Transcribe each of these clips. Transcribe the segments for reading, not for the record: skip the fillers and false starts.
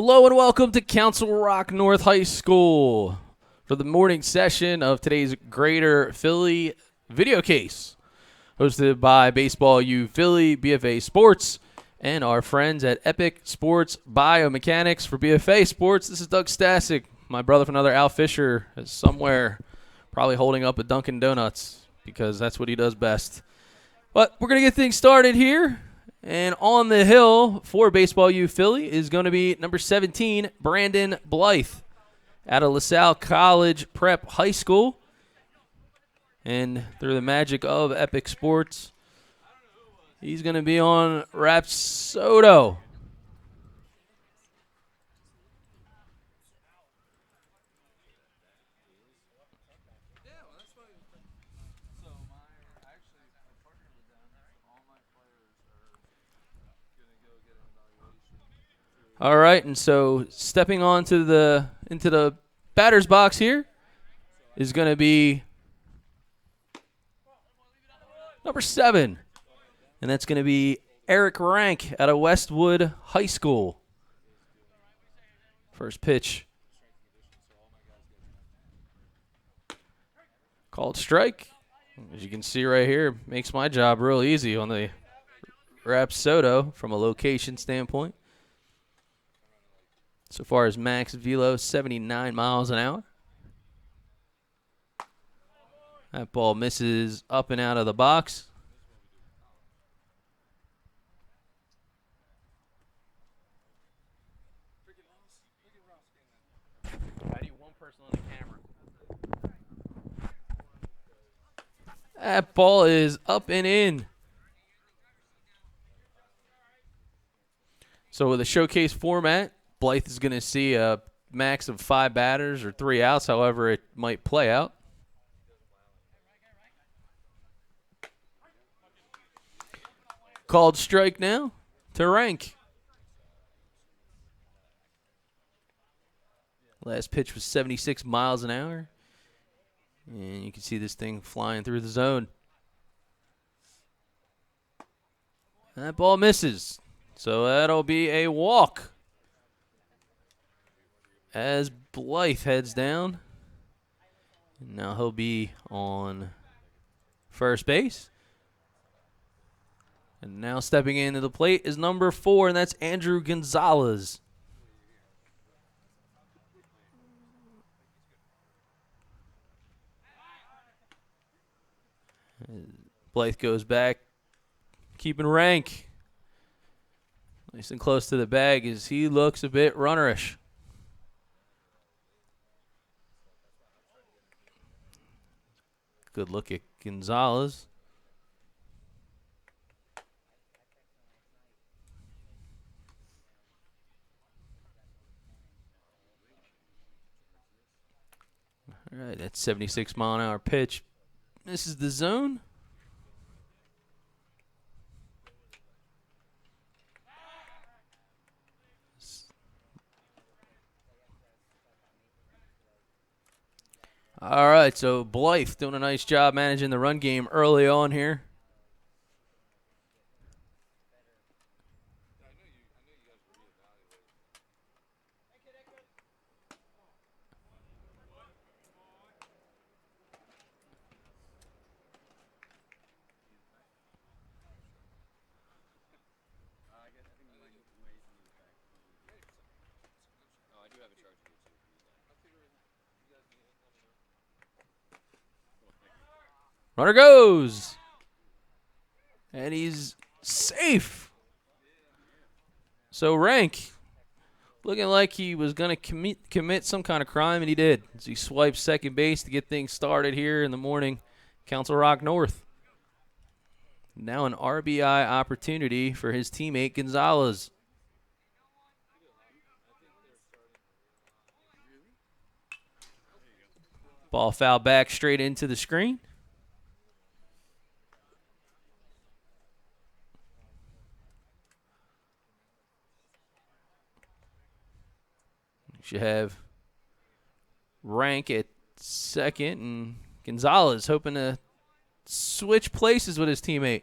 Hello and welcome to Council Rock North High School for the morning session of today's Greater Philly Videocase, hosted by Baseball U Philly, BFA Sports, and our friends at Epic Sports Biomechanics. For BFA Sports, this is Doug Stasic. My brother from another, Al Fisher, is somewhere probably holding up a Dunkin' Donuts because that's what he does best. But we're going to get things started here. And on the hill for Baseball U Philly is going to be number 17, Brandon Blythe, out of LaSalle College Prep High School. And through the magic of Epic Sports, he's going to be on Rapsodo. All right, and so stepping on to into the batter's box here is going to be number 7, and that's going to be Eric Rank out of Westwood High School. First pitch. Called strike. As you can see right here, makes my job real easy on the Rapsodo from a location standpoint. So far as max velo, 79 miles an hour. That ball misses up and out of the box. I need one person on the camera. That ball is up and in. So with a showcase format, Blythe is going to see a max of 5 batters or 3 outs, however it might play out. Called strike now to Rank. Last pitch was 76 miles an hour. And you can see this thing flying through the zone. That ball misses. So that'll be a walk as Blythe heads down. And now he'll be on first base. And now stepping into the plate is number 4, and that's Andrew Gonzalez. Blythe goes back, keeping Rank nice and close to the bag as he looks a bit runnerish. Good look at Gonzalez. All right, that's 76 mile an hour pitch. This is the zone. All right, so Blythe doing a nice job managing the run game early on here. Runner goes. And he's safe. So Rank looking like he was going to commit some kind of crime, and he did. As he swipes second base to get things started here in the morning. Council Rock North. Now an RBI opportunity for his teammate Gonzalez. Ball foul back straight into the screen. You have Rank at second, and Gonzalez hoping to switch places with his teammate.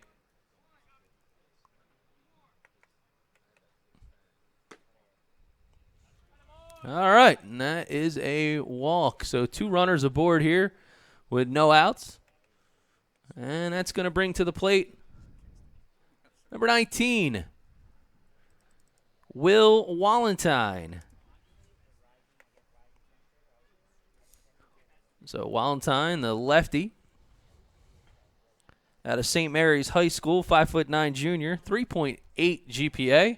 All right, and that is a walk. So 2 runners aboard here with no outs. And that's going to bring to the plate number 19, Will Wallentine. So Wallentine, the lefty, out of St. Mary's High School, 5'9" junior, 3.8 GPA.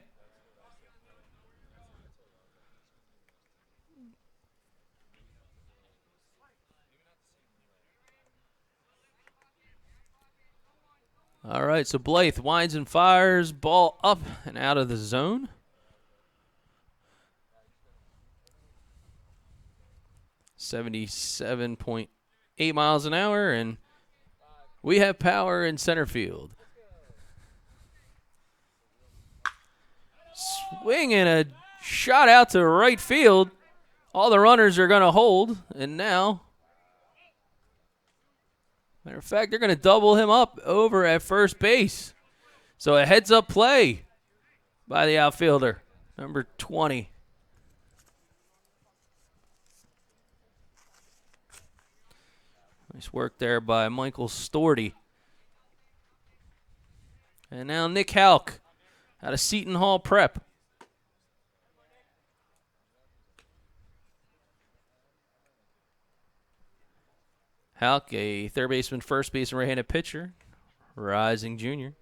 All right, so Blythe winds and fires, ball up and out of the zone. .8 miles an hour, and we have power in center field. Swing and a shot out to right field. All the runners are going to hold, and now, matter of fact, they're going to double him up over at first base. So a heads-up play by the outfielder, number 20. Nice work there by Michael Storty. And now Nick Halk out of Seton Hall Prep. Halk, a third baseman, first baseman, right-handed pitcher, rising junior.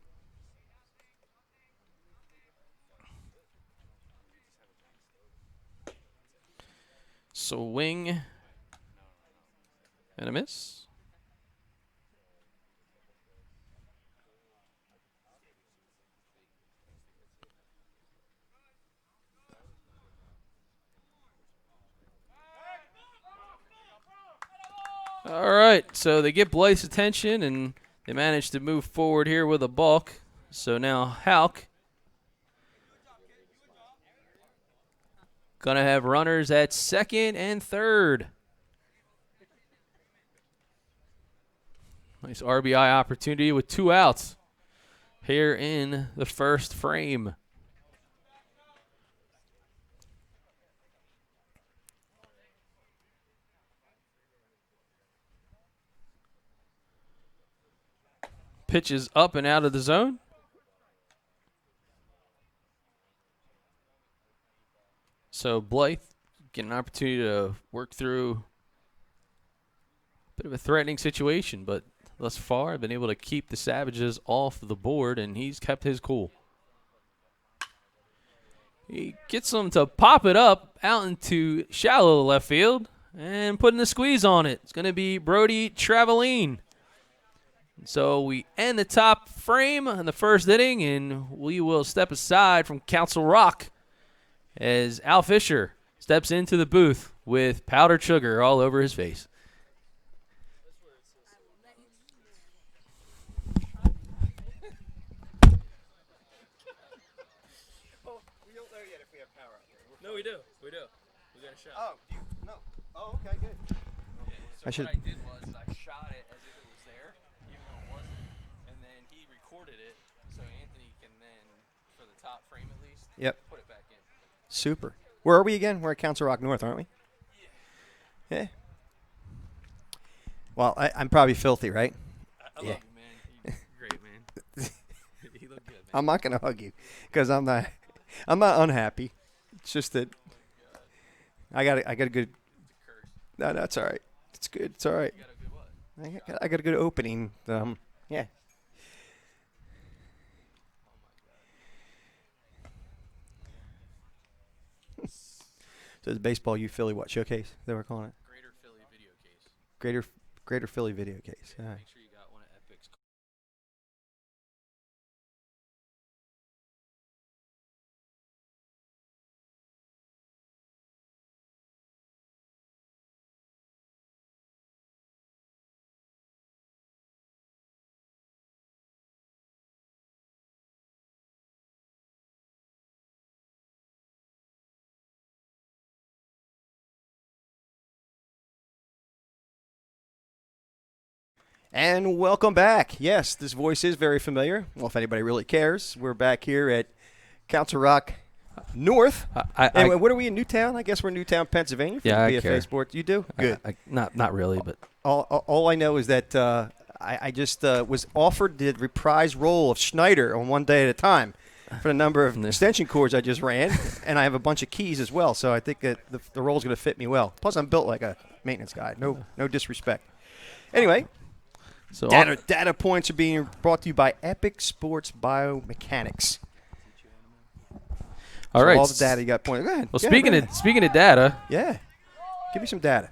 Swing and a miss. All right, so they get Blythe's attention, and they manage to move forward here with a balk. So now Halk going to have runners at second and third. Nice RBI opportunity with 2 outs here in the first frame. Pitches up and out of the zone. So Blythe getting an opportunity to work through a bit of a threatening situation, but thus far been able to keep the Savages off the board, and he's kept his cool. He gets them to pop it up out into shallow left field and putting the squeeze on it. It's going to be Brody Traveline. So we end the top frame in the first inning, and we will step aside from Council Rock as Al Fisher steps into the booth with powdered sugar all over his face. Oh, we don't know yet if we have power out there. No, we do. We do. We got a shot. Oh, no. Oh, okay, good. Yeah, so I should. what I did was I shot it as if it was there, even though it wasn't, and then he recorded it, so Anthony can then, for the top frame at least, put it back in. Super. Where are we again? We're at Council Rock North, aren't we? Yeah. Well, I'm probably filthy, right? I love you, man. You're great, man. You look good, man. I'm not gonna hug you because I'm not unhappy. It's just that I got a good. No, that's all right. It's good. It's all right. You got a good what? I got a good opening. Yeah. So it's baseball U Philly what showcase they were calling it? Greater Philly Videocase. Greater Philly Videocase. All right. Make sure you got one of Epic's. And welcome back. Yes, this voice is very familiar. Well, if anybody really cares, we're back here at Council Rock North. I What are we in Newtown? I guess we're in Newtown, Pennsylvania for Yeah, I the BFA care. Sports. You do? Good. Not really, but All I know is that I just was offered the reprise role of Schneider on One Day at a Time for the number of extension cords I just ran, and I have a bunch of keys as well, so I think that the role's going to fit me well. Plus, I'm built like a maintenance guy. No disrespect. Anyway, so data points are being brought to you by Epic Sports Biomechanics. all right. All the data you got pointed. Go ahead. Well, Yeah, speaking of data, yeah, give me some data.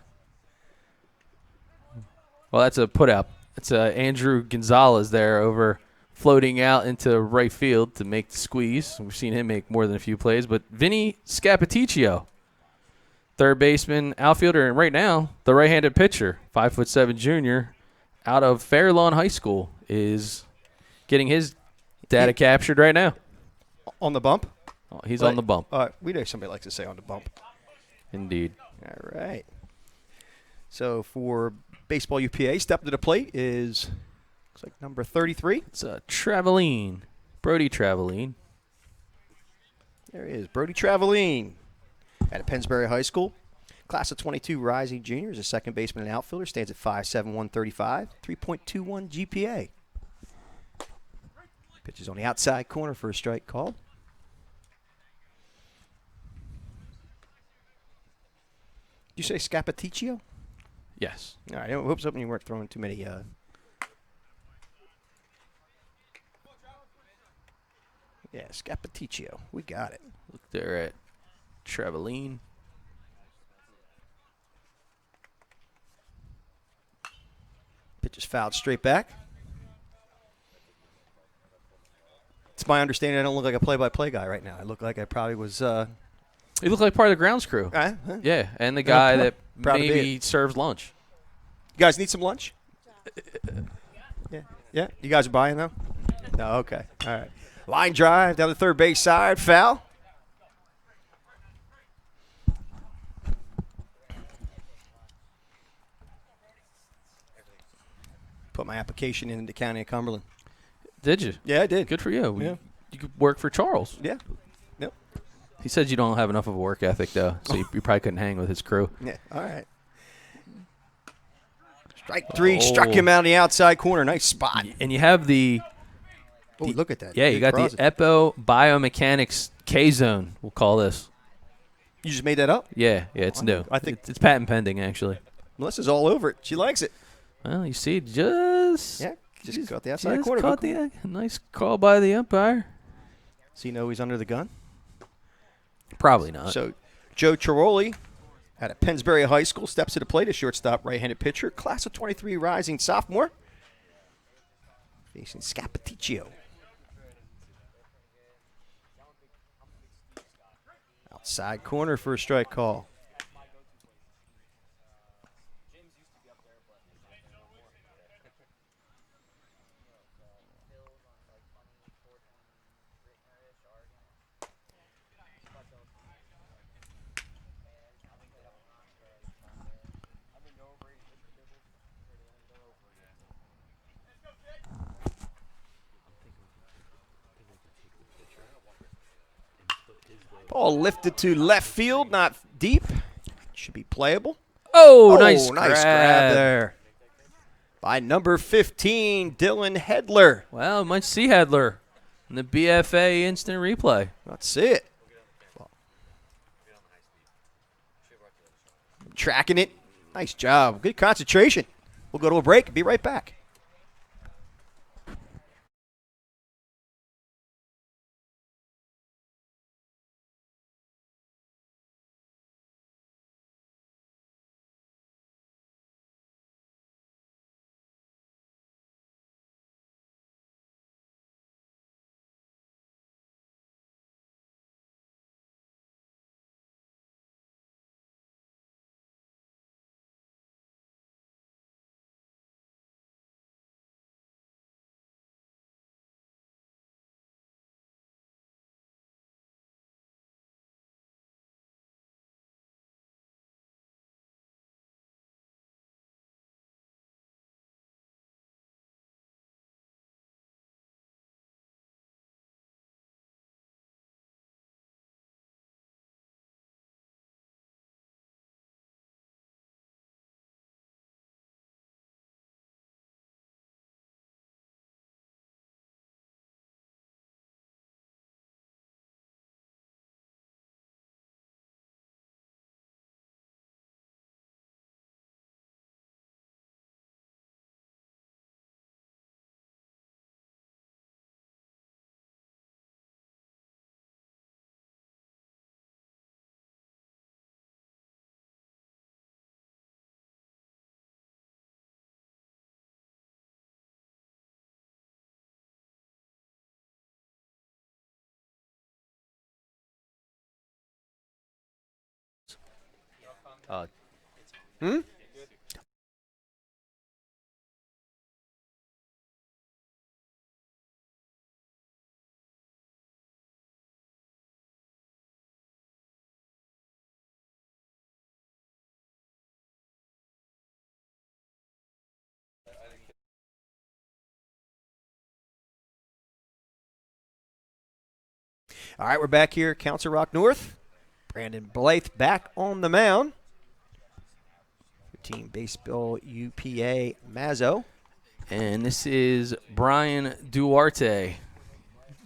well, that's a put out. It's Andrew Gonzalez there over floating out into right field to make the squeeze. We've seen him make more than a few plays, but Vinny Scapaticcio, third baseman, outfielder, and right now the right-handed pitcher, 5'7" junior, out of FAIRLAWN High School, is getting his data captured right now. On the bump? Oh, he's on the bump. We know somebody likes to say on the bump. Indeed. All right. So for baseball UPA, step to the plate is looks like number 33. It's Traveline, Brody Traveline. There he is, Brody Traveline at Pennsbury High School. Class of 22 rising junior, is a second baseman and outfielder, stands at 5'7", 135, 3.21 GPA. Pitches on the outside corner for a strike called. Did you say Scapaticcio? Yes. All right, I hope something you weren't throwing too many. Yeah, Scapaticcio. We got it. Look there at Traveline. Pitch is fouled straight back. It's my understanding I don't look like a play-by-play guy right now. I look like I probably was. You look like part of the grounds crew. Yeah, and the guy that maybe serves lunch. You guys need some lunch? Yeah. Yeah? You guys are buying, though? No, okay. All right. Line drive down the third base side. Foul. Put my application in the county of Cumberland. Did you? Yeah, I did. Good for you. Yeah. You could work for Charles. Yeah. Yep. He said you don't have enough of a work ethic, though, so you probably couldn't hang with his crew. Yeah. All right. Strike three. Struck him out of the outside corner. Nice spot. And you have the look at that. Yeah, you got the Epo Biomechanics K-Zone, we'll call this. You just made that up? Yeah, it's new. I think it's patent pending, actually. Melissa's all over it. She likes it. Well, you see, just caught the outside corner. Caught the nice call by the umpire. Does he know he's under the gun? Probably not. So, Joe Chiroli at Pennsbury High School steps to the plate, a shortstop, right-handed pitcher, class of 23 rising sophomore, facing Scapaticcio. Outside corner for a strike call. Ball lifted to left field, not deep. Should be playable. Oh, nice grab there by number 15, Dylan Hedler. Well, might see Hedler in the BFA instant replay. Let's see it. Tracking it. Nice job. Good concentration. We'll go to a break and be right back. Hmm? All right, we're back here at Council Rock North. Brandon Blythe back on the mound. Team Baseball UPA Mazzo. And this is Brian Duarte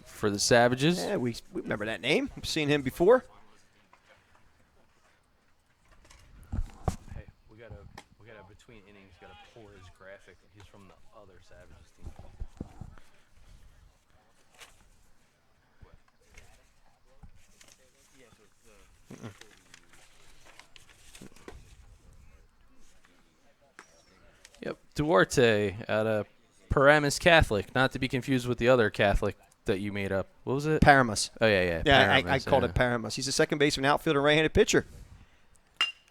for the Savages. Yeah, we remember that name. We've seen him before. Hey, we gotta between innings gotta pull his graphic. He's from the other Savages team. Yep, Duarte out of Paramus Catholic, not to be confused with the other Catholic that you made up. What was it? Paramus. Oh, yeah. Yeah, Paramus, I called it Paramus. He's a second baseman, outfielder, right-handed pitcher.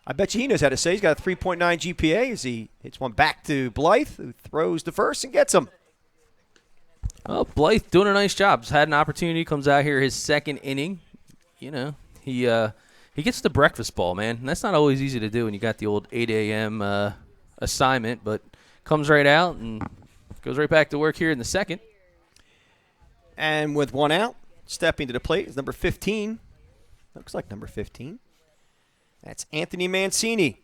I bet you he knows how to say. He's got a 3.9 GPA as he hits one back to Blythe, who throws the first and gets him. Well, Blythe doing a nice job. Had an opportunity, comes out here his second inning. You know, he gets the breakfast ball, man. And that's not always easy to do when you got the old 8 a.m. Assignment, but comes right out and goes right back to work here in the second. And with one out, stepping to the plate is number 15. Looks like number 15. That's Anthony Mancini.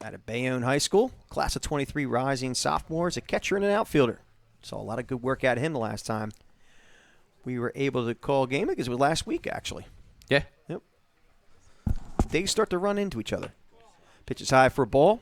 Out of Bayonne High School, class of 23 rising sophomore, is a catcher and an outfielder. Saw a lot of good work out of him the last time we were able to call a game. Because it was last week, actually. Yeah. Yep. They start to run into each other. Pitch is high for a ball.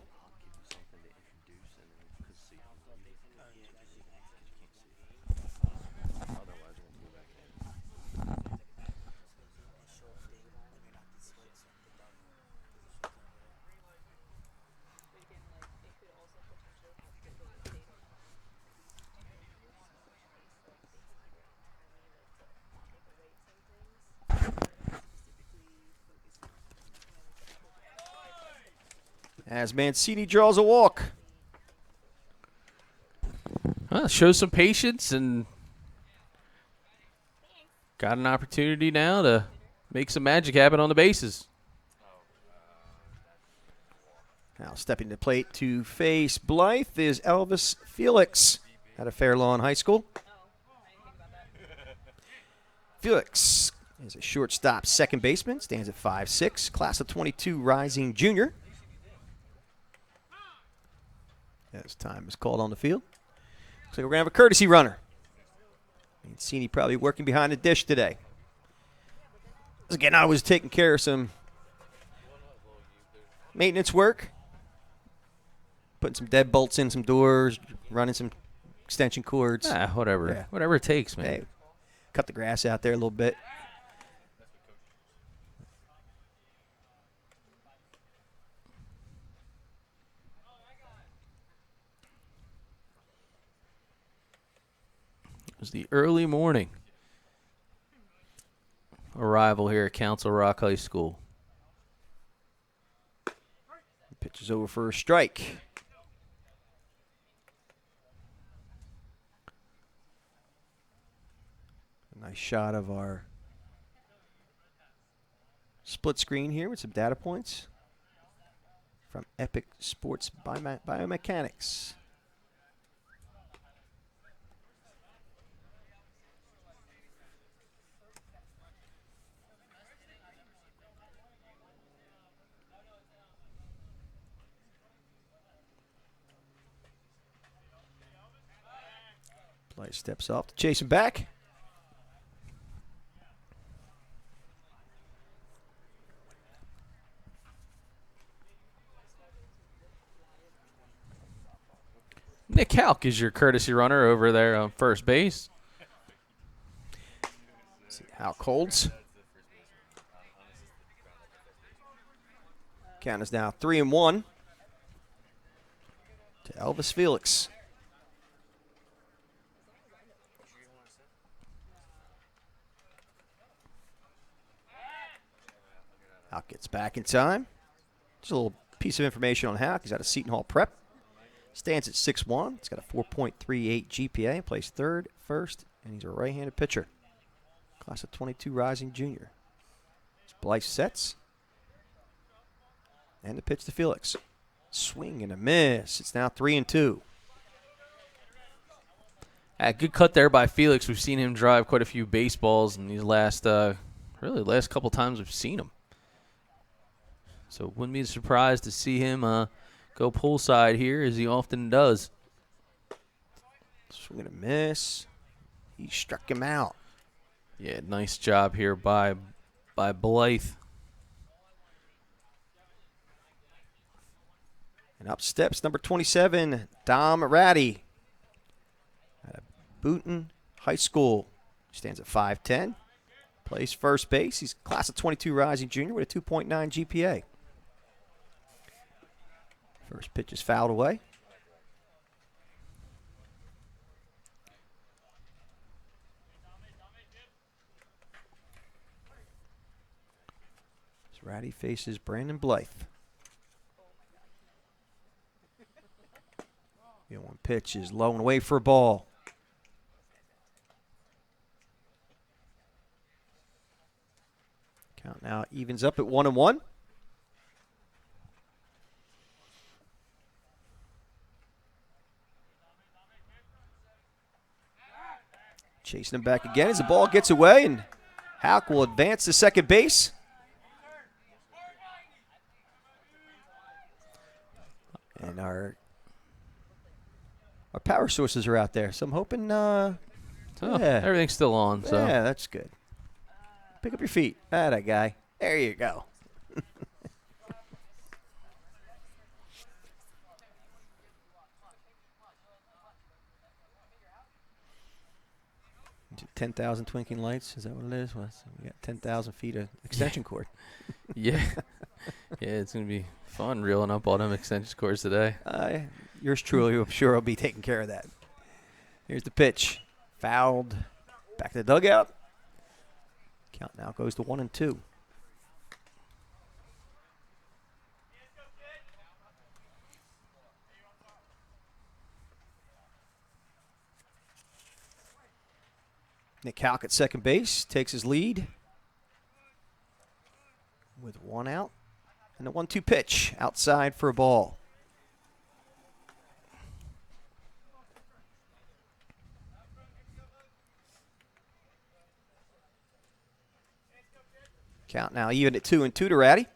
As Mancini draws a walk. Shows some patience and got an opportunity now to make some magic happen on the bases. Now stepping to the plate to face Blythe is Elvis Felix out of FAIRLAWN High School. Felix is a shortstop second baseman, stands at 5'6", class of 22 rising junior. As time is called on the field. Looks like we're going to have a courtesy runner. Mancini probably working behind the dish today. Again, I was taking care of some maintenance work. Putting some deadbolts in some doors, running some extension cords. Whatever. Yeah. Whatever it takes, man. Hey, cut the grass out there a little bit. It was the early morning arrival here at Council Rock High School. Pitch is over for a strike. A nice shot of our split screen here with some data points from Epic Sports Biomechanics. Player steps off to chase him back. Nick Halk is your courtesy runner over there on first base. Let's see how Colds. Count is now 3-1 to Elvis Felix. Halk gets back in time. Just a little piece of information on Houck. He's out of Seton Hall Prep. Stands at 6'1". He's got a 4.38 GPA. Plays third, first, and he's a right-handed pitcher. Class of 22 rising junior. Blythe sets. And the pitch to Felix. Swing and a miss. It's now 3-2. Good cut there by Felix. We've seen him drive quite a few baseballs in these last couple times we've seen him. So wouldn't be surprised to see him go pull side here, as he often does. Swing and a miss. He struck him out. Yeah, nice job here by Blythe. And up steps number 27, Dom Ratty. Out of Boonton High School. Stands at 5'10". Plays first base. He's class of 22 rising junior with a 2.9 GPA. First pitch is fouled away. As Ratty faces Brandon Blythe. The 1 pitch is low and away for a ball. Count now evens up at 1-1. Chasing him back again as the ball gets away, and Houck will advance to second base. And our power sources are out there, so I'm hoping Everything's still on. So yeah, that's good. Pick up your feet. That guy. There you go. 10,000 twinkling lights. Is that what it is? Well, we got 10,000 feet of extension cord. Yeah. Yeah, it's going to be fun reeling up all them extension cords today. Yours truly, I'm sure, will be taking care of that. Here's the pitch. Fouled. Back to the dugout. Count now goes to 1-2. Nick Houck at second base takes his lead with 1 out. And the 1-2 pitch outside for a ball. Count now even at 2-2 to Ratty.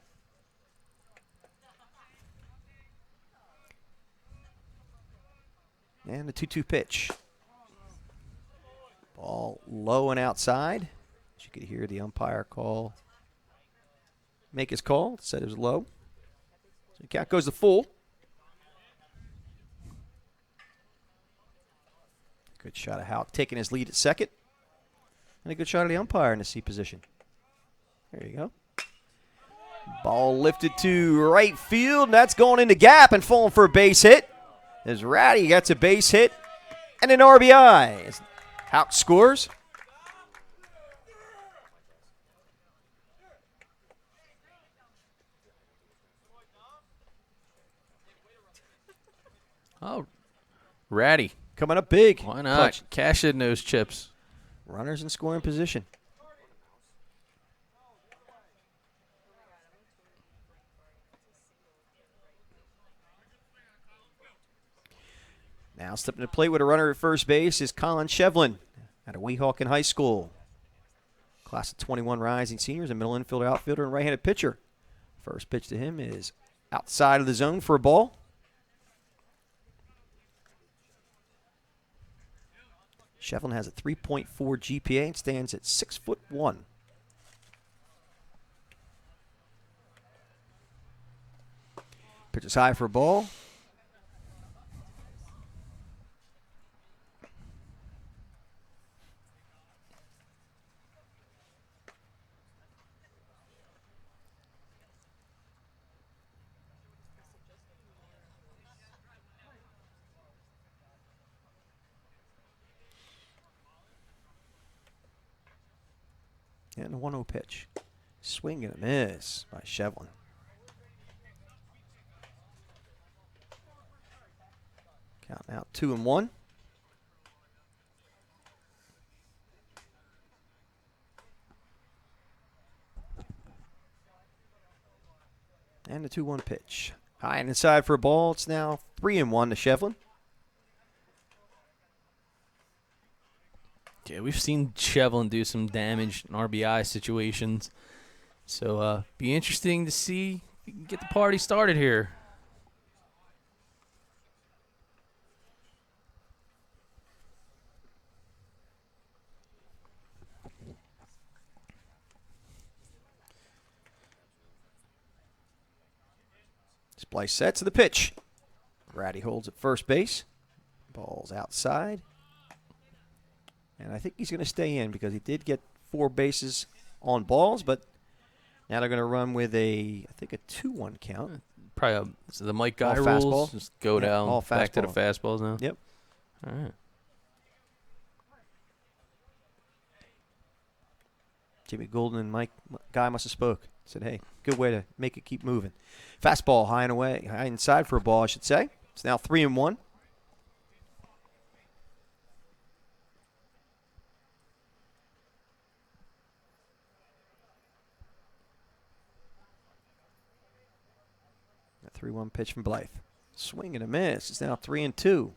And the 2-2 pitch. Ball low and outside. As you could hear the umpire make his call. Said it was low. So the count goes to full. Good shot of Houck taking his lead at second. And a good shot of the umpire in the C position. There you go. Ball lifted to right field, and that's going in the gap and falling for a base hit. As Ratty gets a base hit and an RBI. As Houck scores. Oh, Ratty. Coming up big. Why not? Clutch. Cash in those chips. Runners in scoring position. Now stepping to the plate with a runner at first base is Colin Shevlin out of WEEHAWKEN High School. Class of 21 rising seniors, a middle infielder, outfielder, and right-handed pitcher. First pitch to him is outside of the zone for a ball. Shevlin has a 3.4 GPA and stands at 6'1". Pitch is high for a ball. And a 1-0 pitch. Swing and a miss by Shevlin. Counting out 2-1. And the 2-1 pitch. High and inside for a ball. It's now 3-1 to Shevlin. Yeah, we've seen Shevlin do some damage in RBI situations. So be interesting to see if we can get the party started here. Splice set to the pitch. Ratty holds at first base. Ball's outside. And I think he's going to stay in because he did get 4 bases on balls, but now they're going to run with I think a 2-1 count. Probably so the Mike Guy All rules. fastball. Just go down, all back to the fastball. fastballs now. Yep. All right. Jimmy Golden and Mike Guy must have spoke. Said, hey, good way to make it keep moving. Fastball high and away. High inside for a ball, I should say. It's now 3-1. A 3-1 pitch from Blythe. Swing and a miss. It's now 3-2.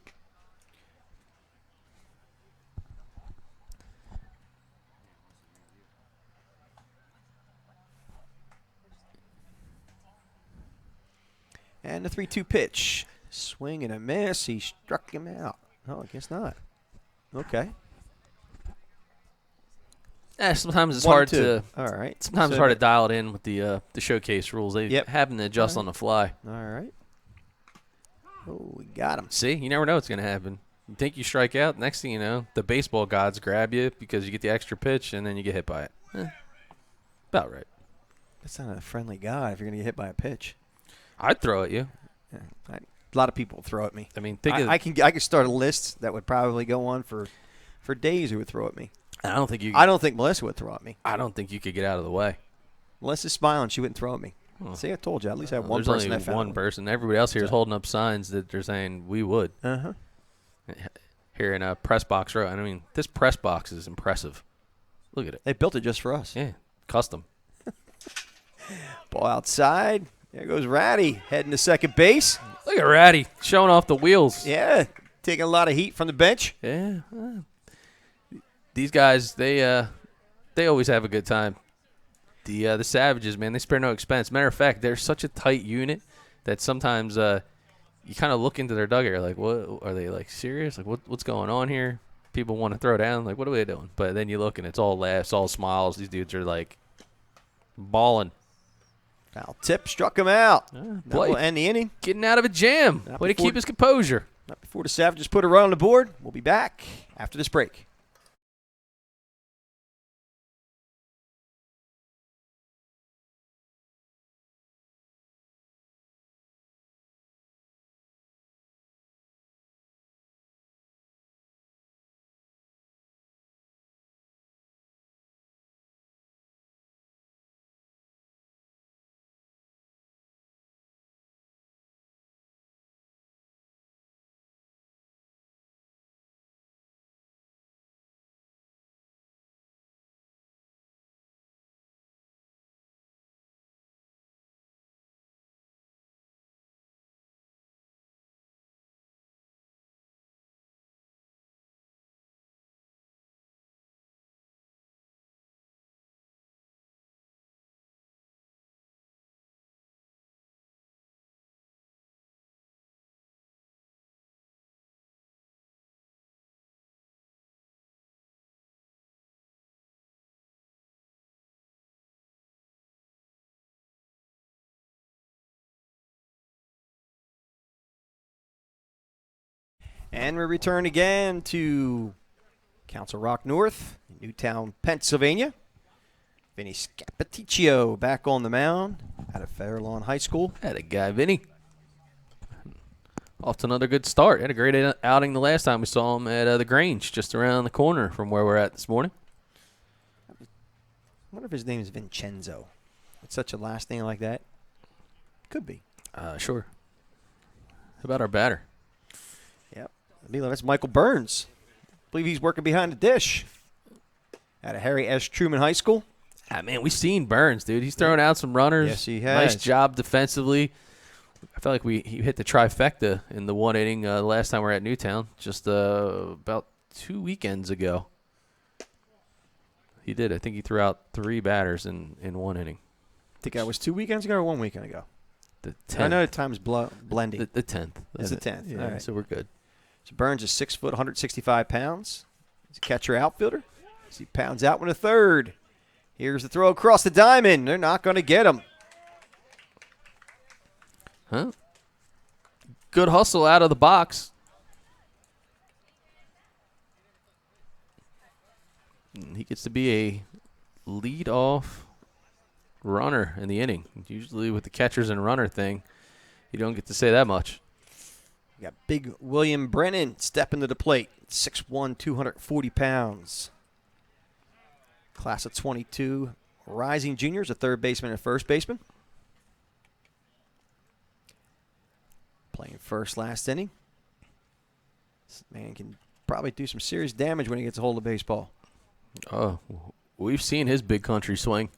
And the 3-2 pitch. Swing and a miss. He struck him out. Oh, I guess not. Okay. Sometimes it's hard to. All right. Sometimes it's hard to dial it in with the showcase rules. They happen to adjust on the fly. All right. Oh, we got him. See, you never know what's going to happen. You think you strike out, next thing you know, the baseball gods grab you because you get the extra pitch and then you get hit by it. About right. That's not a friendly guy if you're going to get hit by a pitch. I'd throw at you. Yeah, a lot of people throw at me. I mean, I can start a list that would probably go on for days who would throw at me. I don't think you. I don't think Melissa would throw at me. I don't think you could get out of the way. Melissa's smiling. She wouldn't throw at me. See, I told you. At least I have one person that There's found only one person. Everybody else here is holding up signs that they're saying we would. Uh-huh. Here in a press box row. I mean, this press box is impressive. Look at it. They built it just for us. Yeah, custom. Ball outside. There goes Ratty heading to second base. Look at Ratty showing off the wheels. Yeah, taking a lot of heat from the bench. Yeah. These guys, they always have a good time. The Savages, man, they spare no expense. Matter of fact, they're such a tight unit that sometimes you kind of look into their dugout like, what are they, like, serious? Like, what's going on here? People want to throw down. Like, what are they doing? But then you look and it's all laughs, all smiles. These dudes are like balling. Foul tip struck him out. That will end the inning. Getting out of a jam. Way to keep his composure. Not before the Savages put a run on the board. We'll be back after this break. And we return again to Council Rock North, Newtown, Pennsylvania. Vinny Scapaticcio back on the mound out of FAIRLAWN High School. Had a guy, Vinny. Off to another good start. Had a great outing the last time we saw him at the Grange, just around the corner from where we're at this morning. I wonder if his name is Vincenzo. It's such a last name like that. Could be. Sure. How about our batter? Yep. That's Michael Burns. I believe he's working behind the dish at a Harry S. Truman High School. Ah, man, we've seen Burns, dude. He's throwing out some runners. Yes, he has. Nice job defensively. I felt like he hit the trifecta in the one inning the last time we were at Newtown, just about 2 weekends ago. He did. I think he threw out 3 batters in one inning. I think that was 2 weekends ago or 1 weekend ago. The 10th. I know the time's blending. The 10th. It's the 10th. Yeah, all right. so we're good. So Burns is 6 foot, 165 pounds. He's a catcher outfielder. As he pounds out with a third. Here's the throw across the diamond. They're not going to get him. Huh? Good hustle out of the box. He gets to be a lead-off runner in the inning. Usually with the catchers and runner thing, you don't get to say that much. We got big William Brennan stepping to the plate. 6'1", 240 pounds. Class of 22. Rising juniors, a third baseman and first baseman. Playing first last inning. This man can probably do some serious damage when he gets a hold of baseball. Oh, we've seen his big country swing.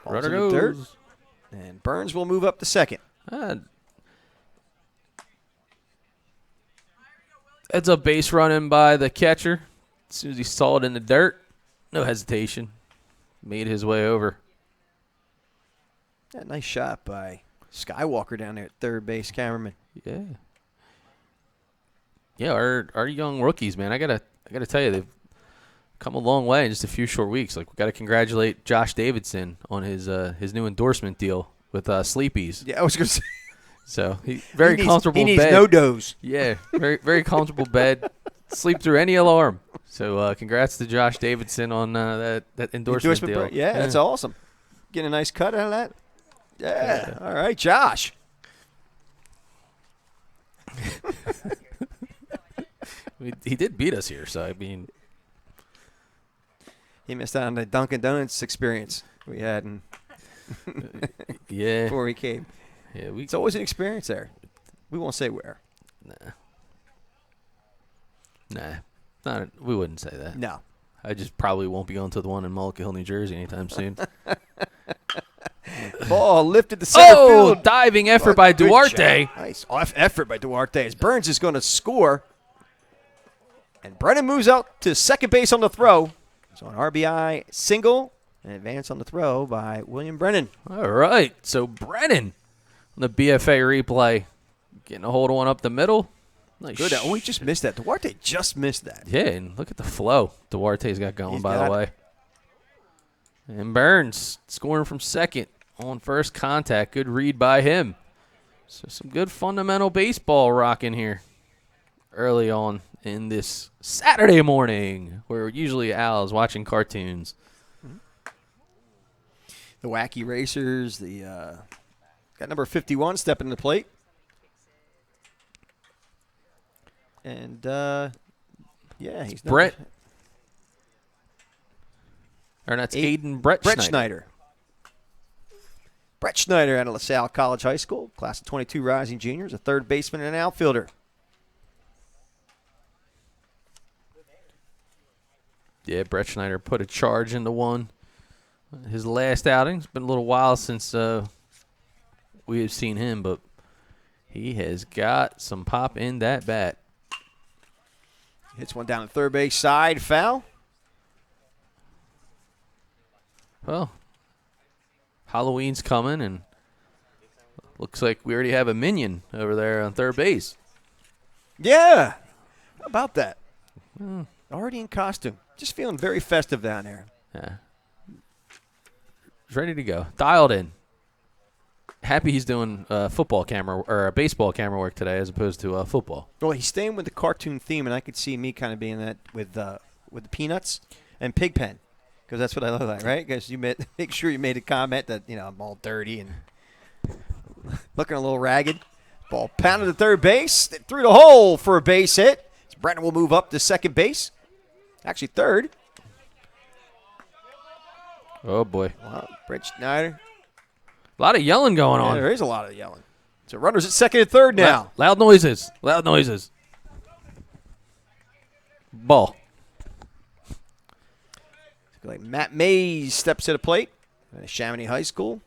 Runner goes. Dirt. And Burns will move up to second. That's a base running by the catcher. As soon as he saw it in the dirt, no hesitation. Made his way over. Yeah, nice shot by Skywalker down there at third base, cameraman. Yeah. Yeah, our young rookies, man. I gotta tell you, they've come a long way in just a few short weeks. Like, we gotta congratulate Josh Davidson on his new endorsement deal with Sleepy's. Yeah, I was gonna say. So very comfortable. He needs bed. no dose. Yeah, very comfortable bed. Sleep through any alarm. So congrats to Josh Davidson on that endorsement deal. Yeah, that's awesome. Getting a nice cut out of that. Yeah. All right, Josh. He did beat us here, so I mean, he missed out on the Dunkin' Donuts experience we had, yeah, before he came. Yeah, it's always an experience there. We won't say where. Nah, we wouldn't say that. No, I just probably won't be going to the one in Mullica Hill, New Jersey, anytime soon. Ball lifted to center field. Diving effort by Duarte. Nice effort by Duarte as Burns is going to score. And Brennan moves out to second base on the throw. So an RBI single and advance on the throw by William Brennan. All right, so Brennan on the BFA replay. Getting a hold of one up the middle. Nice. Good. Oh, we just missed that. Duarte just missed that. Yeah, and look at the flow Duarte's got going, by the way. And Burns scoring from second on first contact. Good read by him. So some good fundamental baseball rocking here early on in this Saturday morning where usually Al is watching cartoons. The Wacky Racers, got number 51 stepping to the plate. And, yeah, he's Brett. Or that's Brett Schneider. Brett Schneider out of LaSalle College High School, class of 22 rising juniors, a third baseman and an outfielder. Yeah, Brett Schneider put a charge into one. His last outing. It's been a little while since we have seen him, but he has got some pop in that bat. Hits one down the third base side, foul. Well, Halloween's coming, and looks like we already have a minion over there on third base. Yeah. How about that? Already in costume. Just feeling very festive down there. Yeah. He's ready to go. Dialed in. Happy he's doing football camera or baseball camera work today as opposed to football. Well, he's staying with the cartoon theme, and I could see me kind of being that with the Peanuts and Pigpen, because that's what I look like, right? Because you make sure you made a comment that I'm all dirty and looking a little ragged. Ball pounded to third base, through the hole for a base hit. So Brennan will move up to second base, actually third. Oh boy! Wow, Brett Schneider. A lot of yelling going on. There is a lot of yelling. So runners at second and third now. Loud noises. Loud noises. Ball. Like Matt Mays steps to the plate at Chamonix High School.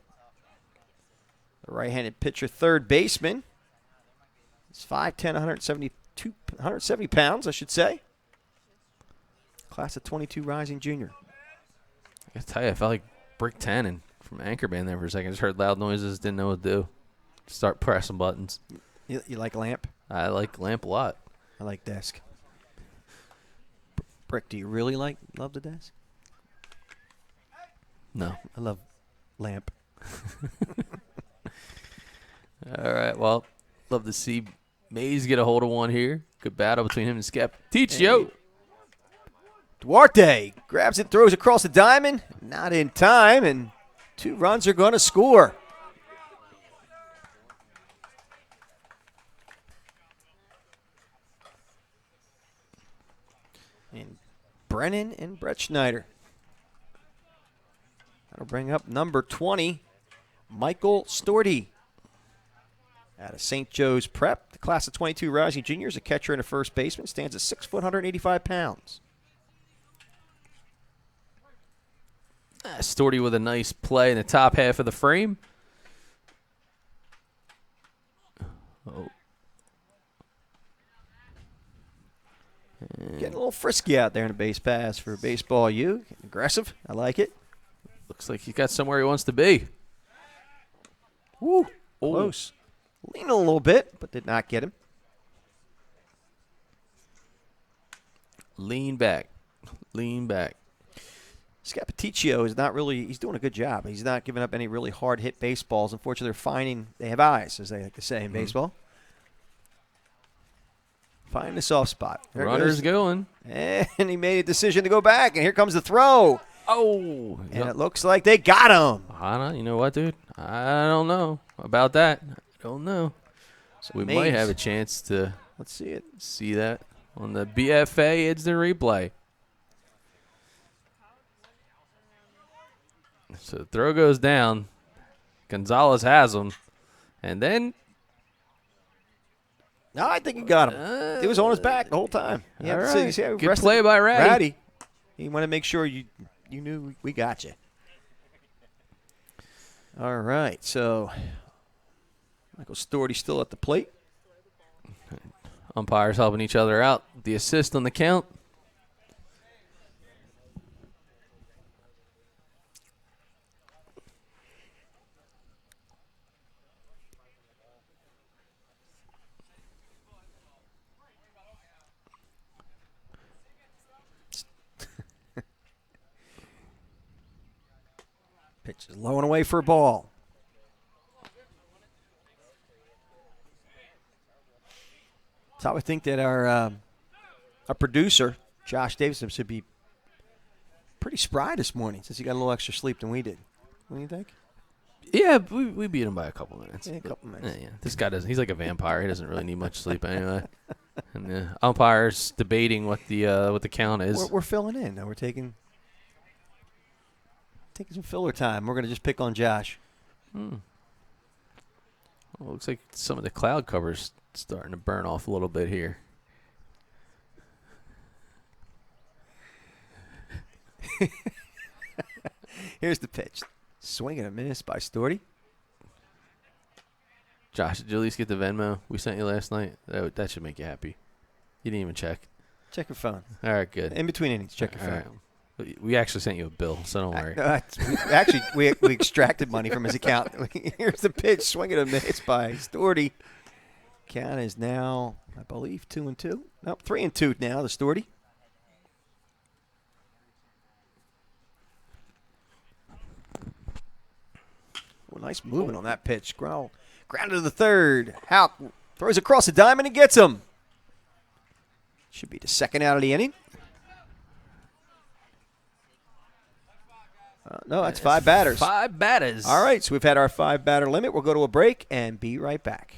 The right-handed pitcher, third baseman. He's 5'10", 170 pounds, I should say. Class of 22 rising junior. I gotta tell you, I felt like Brick Tannen from Anchorman there for a second. Just heard loud noises, didn't know what to do. Start pressing buttons. You like lamp? I like lamp a lot. I like desk. Brick, do you really love the desk? No. I love lamp. All right, well, love to see Mays get a hold of one here. Good battle between him and Skep. Teach yo. Duarte grabs it, throws across the diamond. Not in time, and 2 runs are going to score. And Brennan and Brett Schneider. That'll bring up number 20, Michael Storty. Out of St. Joe's Prep, the class of 22 rising juniors, a catcher and a first baseman, stands at 6 foot, 185 pounds. Storty with a nice play in the top half of the frame. Oh. Getting a little frisky out there in a base pass for Baseball U. Getting aggressive. I like it. Looks like he's got somewhere he wants to be. Woo. Close. Leaning a little bit, but did not get him. Lean back. Lean back. Scapaticcio is not really, he's doing a good job. He's not giving up any really hard hit baseballs. Unfortunately, they have eyes, as they like to say in baseball. Find the soft spot. There Runner's going. And he made a decision to go back, and here comes the throw. Oh. And it looks like they got him. Hana, you know what, dude? I don't know about that. I don't know. So we might have a chance to let's see it. See that on the BFA instant replay. So the throw goes down. Gonzalez has him. And then. No, I think he got him. It was on his back the whole time. All right. Good play by Ratty. He wanted to make sure you knew we got you. All right, so Michael Storty still at the plate. Umpires helping each other out. The assist on the count. Pitch is low and away for a ball. So I would think that our producer, Josh Davidson, should be pretty spry this morning since he got a little extra sleep than we did. What do you think? Yeah, we beat him by a couple minutes. Yeah, a couple minutes. Yeah. This guy doesn't. He's like a vampire. He doesn't really need much sleep anyway. And the umpires debating what the count is. We're filling in. Now we're taking some filler time. We're going to just pick on Josh. Well, looks like some of the cloud cover's starting to burn off a little bit here. Here's the pitch. Swing and a miss by Storty. Josh, did you at least get the Venmo we sent you last night? That should make you happy. You didn't even check. Check your phone. All right, good. In between innings, check your phone. Right. We actually sent you a bill, so don't worry. Actually, we extracted money from his account. Here's the pitch. Swing and a miss by Storty. Count is now, I believe, 2-2. Nope, 3-2 now, the Storty. Oh, nice movement on that pitch. Grounded to the third. Houck throws across the diamond and gets him. Should be the second out of the inning. No, that's 5 batters. 5 batters. All right, so we've had our 5-batter limit. We'll go to a break and be right back.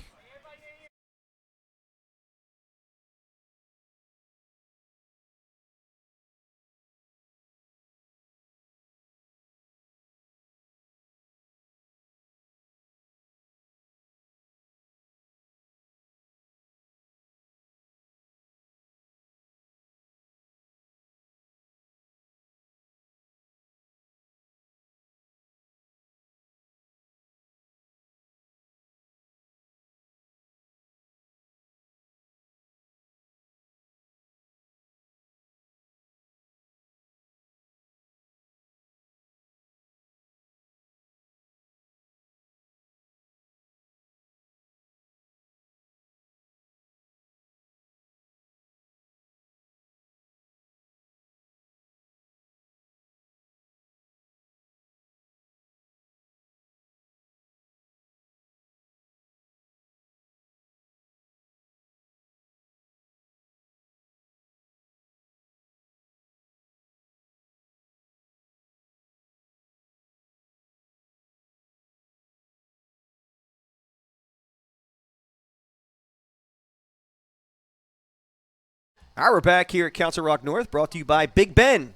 All right, we're back here at Council Rock North, brought to you by Big Ben.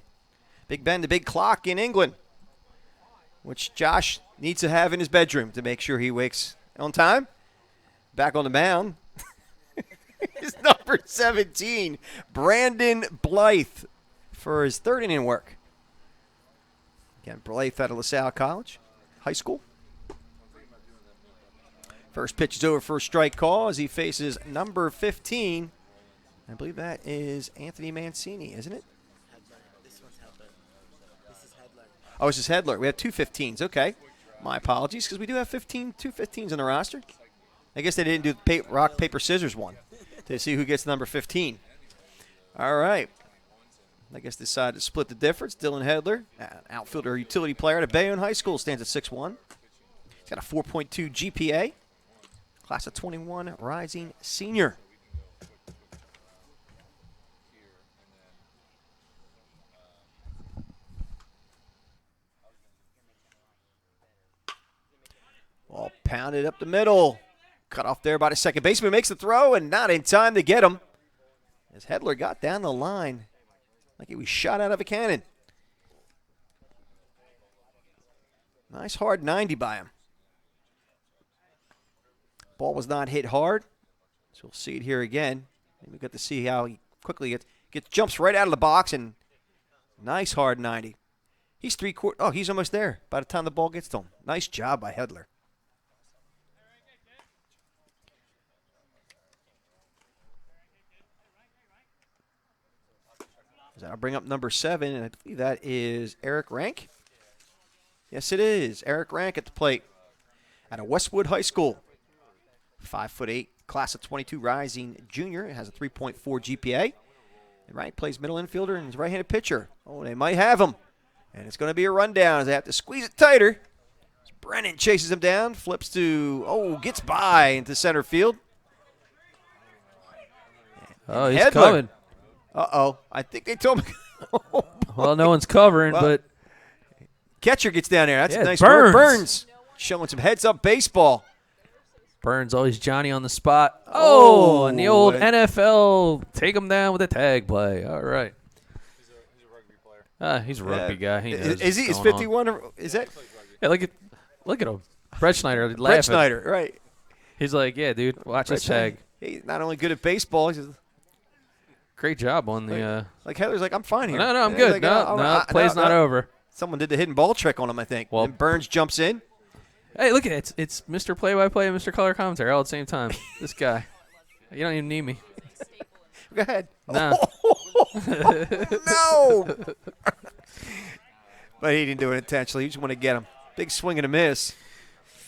Big Ben, the big clock in England, which Josh needs to have in his bedroom to make sure he wakes on time. Back on the mound is number 17, Brandon Blythe, for his third inning work. Again, Blythe out of LaSalle College, high school. First pitch is over for a strike call as he faces number 15. I believe that is Anthony Mancini, isn't it? This one's Hedler. This is Hedler. Oh, this is Hedler. We have two 15s. Okay. My apologies, because we do have two 15s on the roster. I guess they didn't do the rock, paper, scissors one to see who gets number 15. All right. I guess they decided to split the difference. Dylan Hedler, an outfielder, utility player at Bayonne High School, stands at 6'1". He's got a 4.2 GPA. Class of 21, rising senior. Ball pounded up the middle. Cut off there by the second baseman. Makes the throw and not in time to get him. As Hedler got down the line like he was shot out of a cannon. Nice hard 90 by him. Ball was not hit hard, so we'll see it here again. And we get to see how he quickly jumps right out of the box, and nice hard 90. He's he's almost there by the time the ball gets to him. Nice job by Hedler. I'll bring up number 7, and I believe that is Eric Rank. Yes, it is. Eric Rank at the plate out of Westwood High School. 5'8", class of 22, rising junior. Has a 3.4 GPA. And Rank plays middle infielder and is a right-handed pitcher. Oh, they might have him. And it's going to be a rundown as they have to squeeze it tighter. As Brennan chases him down, flips to, gets by into center field. Oh, he's Hedler. coming. Uh-oh. I think they told me. Well, no one's covering, but catcher gets down there. That's a nice Burns. work. Burns showing some heads-up baseball. Burns always Johnny on the spot. Oh, and the old and- NFL take him down with a tag play. All right. He's a rugby player. He's a rugby guy. He knows Is he? what's Is going 51? Or, is that Yeah, look at him. Brett Schneider laughing. Brett Schneider? Right. He's like, yeah, dude, watch this tag. He's not only good at baseball. He's just, Great job on the. like Heather's like, I'm fine here. No, I'm He's good. like, No, play's not over. Someone did the hidden ball trick on him, I think. Well- And Burns jumps in. Hey, look at it. It's Mr. Play-by-Play and Mr. Color Commentary all at the same time. This guy. You don't even need me. Go ahead. No. No. But he didn't do it intentionally. He just wanted to get him. Big swing and a miss.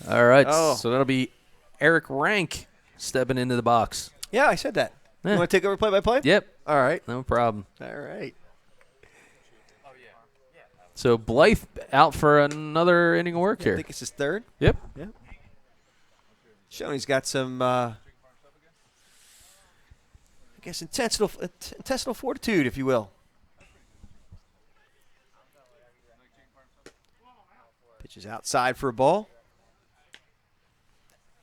All right. Oh. So that'll be Eric Rank stepping into the box. Yeah, I said that. Yeah. You want to take over play-by-play? Yep. All right. No problem. All right. So Blythe out for another inning of work I here. think it's his third. Yep. Showing he's got some, I guess, intestinal fortitude, if you will. Pitches outside for a ball.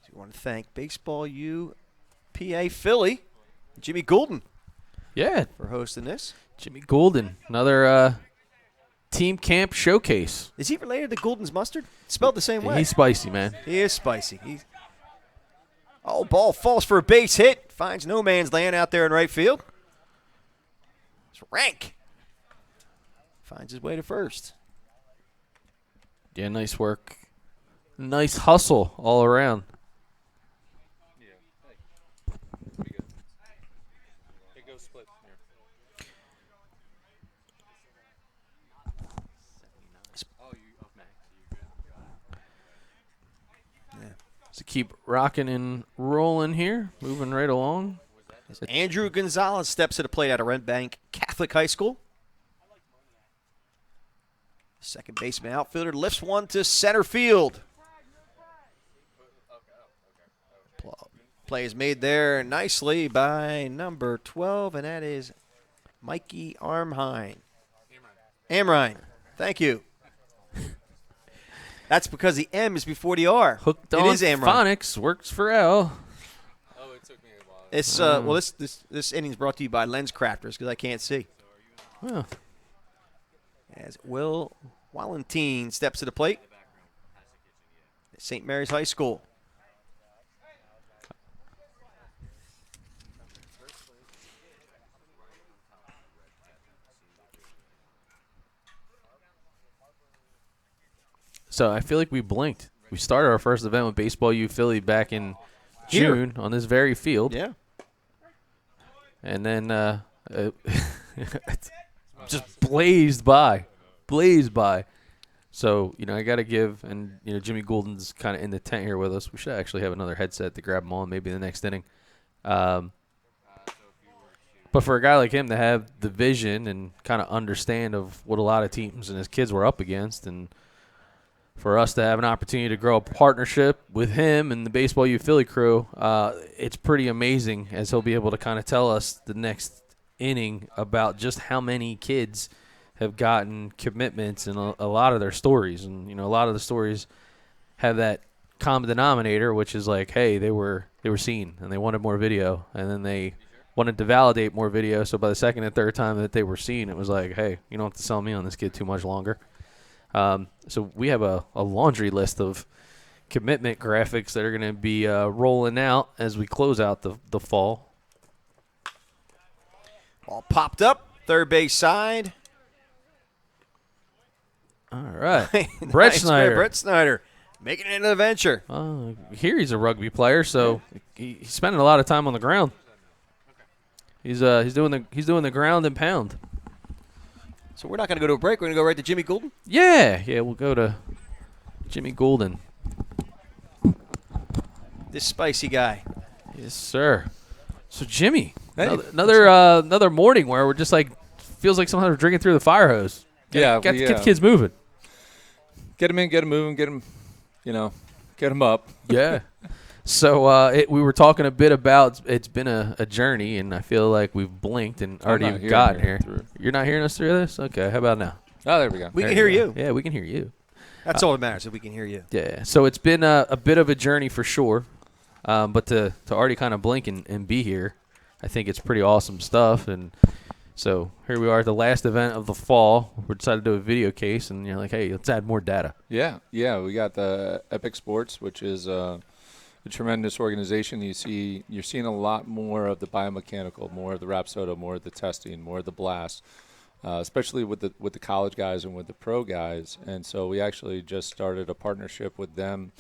So we want to thank Baseball U PA Philly, Jimmy Goulden, Yeah. for hosting this. Jimmy Goulden, another team camp showcase. Is he related to Goulden's mustard? Spelled the same way. He's spicy, man. He is spicy. Ball falls for a base hit. Finds no man's land out there in right field. It's Rank. Finds his way to first. Yeah, nice work. Nice hustle all around. Yeah. Hey. Pretty good. It goes split here. Oh, you up next. You good? So keep rocking and rolling here. Moving right along. Andrew Gonzalez steps to the plate out of Red Bank Catholic High School. Second baseman outfielder lifts one to center field. Play is made there nicely by number 12, and that is Mikey Amrine. Thank you. That's because the M is before the R. Hooked It on is Amrine. phonics. Works for Al. Oh, it took me a while This this inning's brought to you by Lens Crafters because I can't see. Oh. As Will Wallentine steps to the plate. St. Mary's High School. So I feel like we blinked. We started our first event with Baseball U Philly back in June on this very field. Yeah. And then just blazed by. So, I got to give, and, Jimmy Goulden's kind of in the tent here with us. We should actually have another headset to grab him on maybe the next inning. But for a guy like him to have the vision and kind of understand of what a lot of teams and his kids were up against, and for us to have an opportunity to grow a partnership with him and the Baseball U Philly crew, it's pretty amazing as he'll be able to kind of tell us the next inning about just how many kids have gotten commitments and a lot of their stories. And, a lot of the stories have that common denominator, which is like, hey, they were seen and they wanted more video, and then they wanted to validate more video. So by the second and third time that they were seen, it was like, hey, you don't have to sell me on this kid too much longer. So we have a laundry list of commitment graphics that are going to be rolling out as we close out the fall. All popped up, third base side. All right. Brett Nice, Snyder. Brett Snyder making it into the venture. Here he's a rugby player, so he's spending a lot of time on the ground. He's doing the ground and pound. So we're not going to go to a break. We're going to go right to Jimmy Goulden. Yeah, we'll go to Jimmy Goulden. This spicy guy. Yes, sir. So Jimmy, Hey. another morning where we're just like feels like sometimes we're drinking through the fire hose. Get the kids moving. Get them in, get them moving, get them up. Yeah. So we were talking a bit about it's been a journey, and I feel like we've blinked and already gotten here. You're not hearing us through this? Okay, how about now? Oh, there we go. We can hear you. Yeah, we can hear you. That's all that matters, that we can hear you. Yeah, so it's been a bit of a journey for sure, but to already kind of blink and be here, I think it's pretty awesome stuff. And so here we are at the last event of the fall. We decided to do a video case, and you're like, hey, let's add more data. Yeah, we got the Epic Sports, which is a tremendous organization. You're seeing a lot more of the biomechanical, more of the Rapsodo, more of the testing, more of the blast, especially with the college guys and with the pro guys. And so we actually just started a partnership with them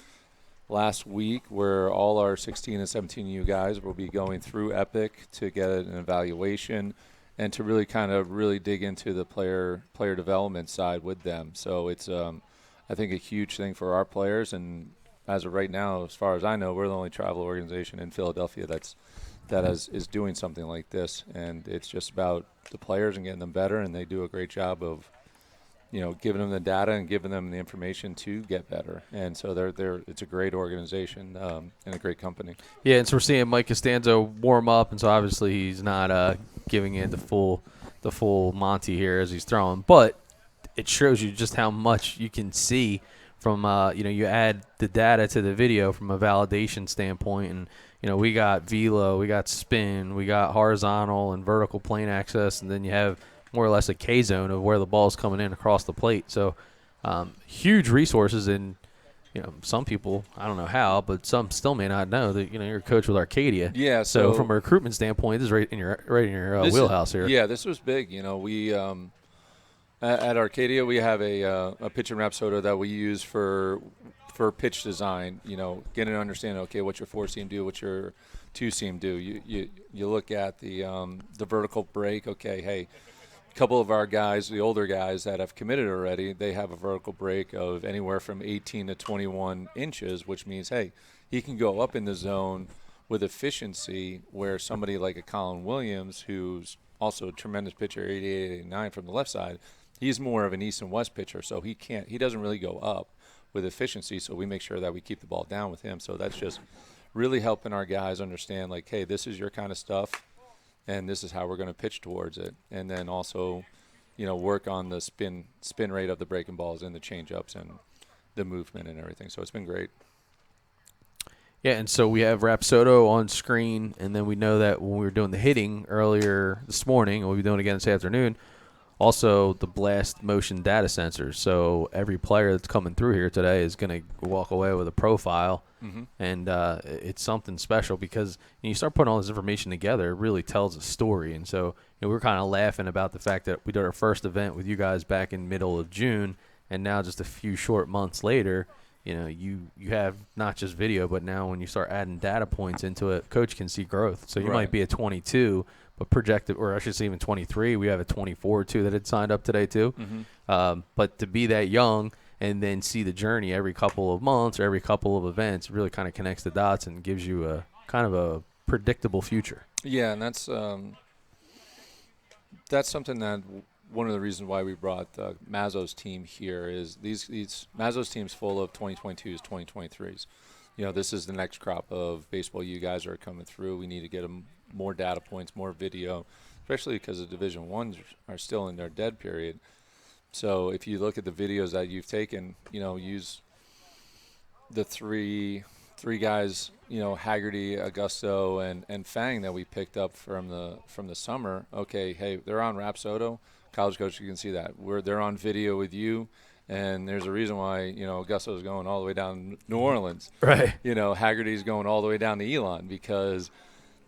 last week where all our 16 and 17U guys will be going through Epic to get an evaluation and to really dig into the player development side with them. So it's I think a huge thing for our players, and as of right now, as far as I know, we're the only travel organization in Philadelphia that is doing something like this, and it's just about the players and getting them better, and they do a great job of giving them the data and giving them the information to get better. And so it's a great organization and a great company. Yeah, and so we're seeing Mike Costanzo warm up, and so obviously he's not giving it the full Monty here as he's throwing, but it shows you just how much you can see from you add the data to the video from a validation standpoint. And we got velo, we got spin, we got horizontal and vertical plane access, and then you have more or less a K zone of where the ball's coming in across the plate. So huge resources. And some people, I don't know how, but some still may not know that you're a coach with Arcadia. Yeah. So from a recruitment standpoint, this is right in your wheelhouse here. Yeah, this was big. We at Arcadia we have a pitch and Rapsodo that we use for pitch design. Getting to understand, okay, what's your 4-seam do, what's your 2-seam do. You look at the vertical break. Okay, hey, a couple of our guys, the older guys that have committed already, they have a vertical break of anywhere from 18 to 21 inches, which means, hey, he can go up in the zone with efficiency, where somebody like a Colin Williams, who's also a tremendous pitcher, 88, 89 from the left side, he's more of an east and west pitcher, so he doesn't really go up with efficiency, so we make sure that we keep the ball down with him. So that's just really helping our guys understand, like, hey, this is your kind of stuff, and this is how we're going to pitch towards it. And then also, work on the spin rate of the breaking balls and the change-ups and the movement and everything. So it's been great. Yeah, and so we have Rapsodo on screen, and then we know that when we were doing the hitting earlier this morning, and we'll be doing it again this afternoon, also the blast motion data sensors. So every player that's coming through here today is going to walk away with a profile, and it's something special because when you start putting all this information together, it really tells a story. And so we were kind of laughing about the fact that we did our first event with you guys back in middle of June, and now just a few short months later, you have not just video, but now when you start adding data points into it, coach can see growth. So you might be a 22, but projected, or I should say even 23. We have a 24 too that had signed up today too. But to be that young and then see the journey every couple of months or every couple of events really kind of connects the dots and gives you a kind of a predictable future. Yeah, and that's something that one of the reasons why we brought Mazzo's team here is these Mazzo's team's full of 2022s, 2023s. This is the next crop of baseball you guys are coming through. We need to get them more data points, more video, especially because the Division Ones are still in their dead period. So if you look at the videos that you've taken, use the three guys, Haggerty, Augusto, and Fang that we picked up from the summer. Okay, hey, they're on Rapsodo. College coach, you can see that. They're on video with you, and there's a reason why, Augusto's going all the way down New Orleans. Right. Haggerty's going all the way down to Elon because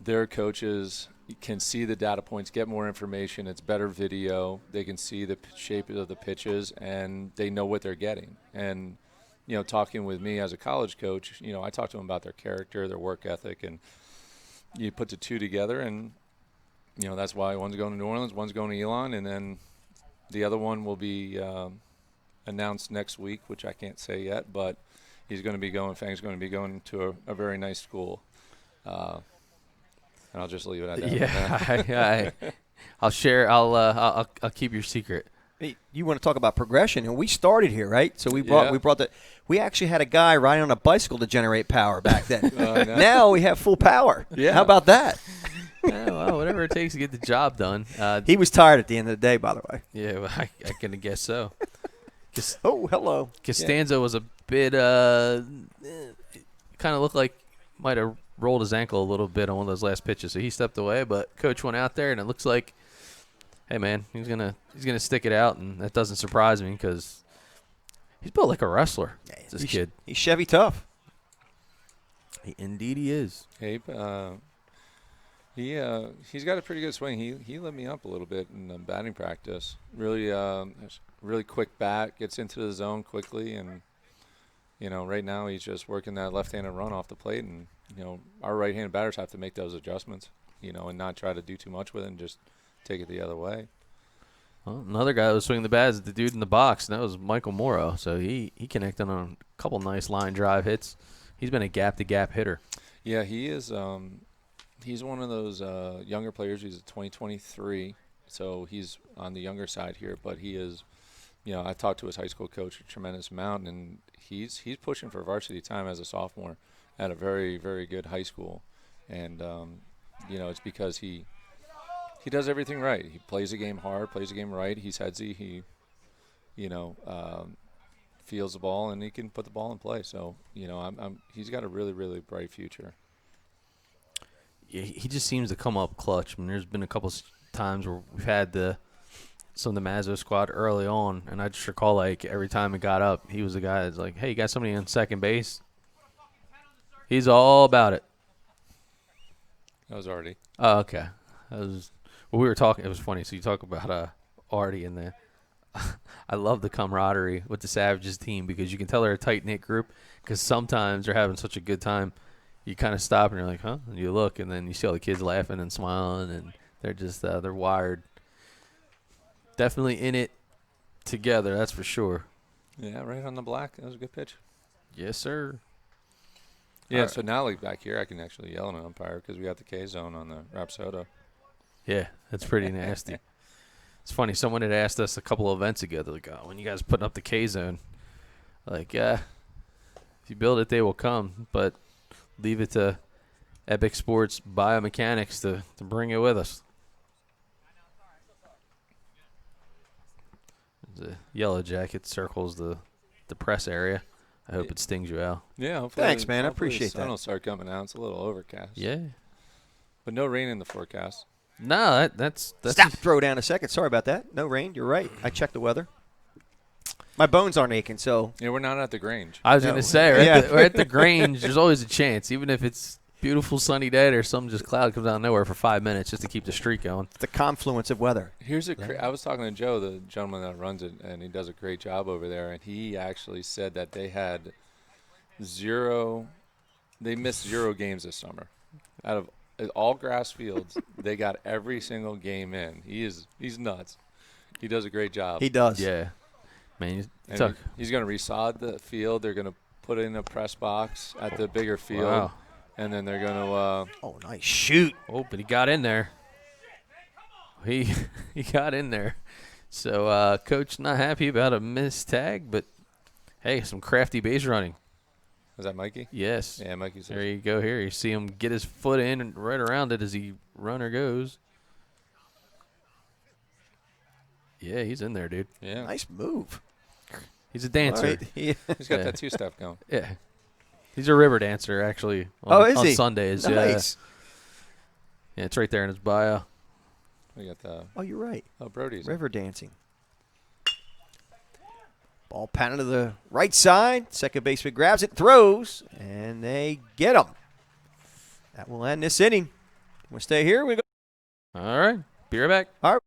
their coaches can see the data points, get more information. It's better video. They can see the shape of the pitches, and they know what they're getting. And, talking with me as a college coach, I talk to them about their character, their work ethic, and you put the two together, and that's why one's going to New Orleans, one's going to Elon, and then the other one will be announced next week, which I can't say yet, but Fang's going to be going to a very nice school. And I'll just leave it at that. Yeah, I'll share. I'll keep your secret. Hey, you want to talk about progression? And we started here, right? So we brought we actually had a guy riding on a bicycle to generate power back then. Now we have full power. Yeah. How about that? Well, whatever it takes to get the job done. He was tired at the end of the day, by the way. Yeah, well, I can guess so. Oh, hello. Costanza was a bit kind of looked like might have rolled his ankle a little bit on one of those last pitches, so he stepped away. But coach went out there, and it looks like, hey man, he's gonna stick it out, and that doesn't surprise me because he's built like a wrestler. This kid, he's Chevy tough. Indeed, he is. Hey, he's got a pretty good swing. He lit me up a little bit in the batting practice. Really quick bat, gets into the zone quickly, and right now he's just working that left-handed run off the plate, and our right-handed batters have to make those adjustments, and not try to do too much with it and just take it the other way. Well, another guy that was swinging the bat is the dude in the box, and that was Michael Morrow. So he connected on a couple nice line drive hits. He's been a gap-to-gap hitter. Yeah, he is. He's one of those younger players. He's a 2023, so he's on the younger side here. But he is, I talked to his high school coach a tremendous amount, and he's pushing for varsity time as a sophomore at a very, very good high school. And, it's because he does everything right. He plays the game hard, plays the game right. He's headsy. He, feels the ball, and he can put the ball in play. So, he's got a really, really bright future. Yeah, he just seems to come up clutch. I mean, there's been a couple times where we've had some of the Mazzo squad early on, and I just recall, like, every time it got up, he was the guy that's like, hey, you got somebody on second base? He's all about it. That was Artie. Oh, okay. We were talking. It was funny. So you talk about Artie and I love the camaraderie with the Savages team because you can tell they're a tight-knit group because sometimes they're having such a good time. You kind of stop and you're like, huh? And you look, and then you see all the kids laughing and smiling, and they're just they're wired. Definitely in it together, that's for sure. Yeah, right on the black. That was a good pitch. Yes, sir. Yeah, so now, like, back here, I can actually yell at an umpire because we got the K-zone on the Rapsodo. Yeah, that's pretty nasty. It's funny. Someone had asked us a couple of events ago, they're like, oh, when you guys putting up the K-zone, like, yeah, if you build it, they will come, but leave it to Epic Sports Biomechanics to bring it with us. The yellow jacket circles the press area. I hope it stings you out. Yeah, hopefully. Thanks, man. I hopefully appreciate the sun that. will start coming out. It's a little overcast. Yeah. But no rain in the forecast. No, that's Stop. Throw down a second. Sorry about that. No rain. You're right. I checked the weather. My bones aren't aching, so. Yeah, we're not at the Grange. I was No. going to say, we're at the Grange. There's always a chance, even if it's beautiful sunny day or some just cloud comes out of nowhere for 5 minutes just to keep the streak going. It's the confluence of weather. Here's I was talking to Joe, the gentleman that runs it, and he does a great job over there. And he actually said that they had they missed 0 games this summer. Out of all grass fields, they got every single game in. He's nuts. He does a great job. He does. Yeah. Man, And he's going to resod the field. They're going to put in a press box at the bigger field. Wow. And then they're going to Oh, nice shoot. Oh, but he got in there. He got in there. So coach not happy about a missed tag, but hey, some crafty base running. is that Mikey? Yes. Yeah, Mikey's There you go. Here you see him get his foot in and right around it as he runner goes. Yeah, he's in there, dude. Yeah. Nice move. He's a dancer. All right. Yeah. He's got Yeah. that two-step going. Yeah. He's a river dancer, actually. Is on he? Sundays. Nice. Yeah, it's right there in his bio. We got the Oh, you're right. Brody's. River dancing. Ball pounded to the right side. Second baseman grabs it, throws, and they get him. That will end this inning. We'll stay here. We go. All right. Be right back. All right.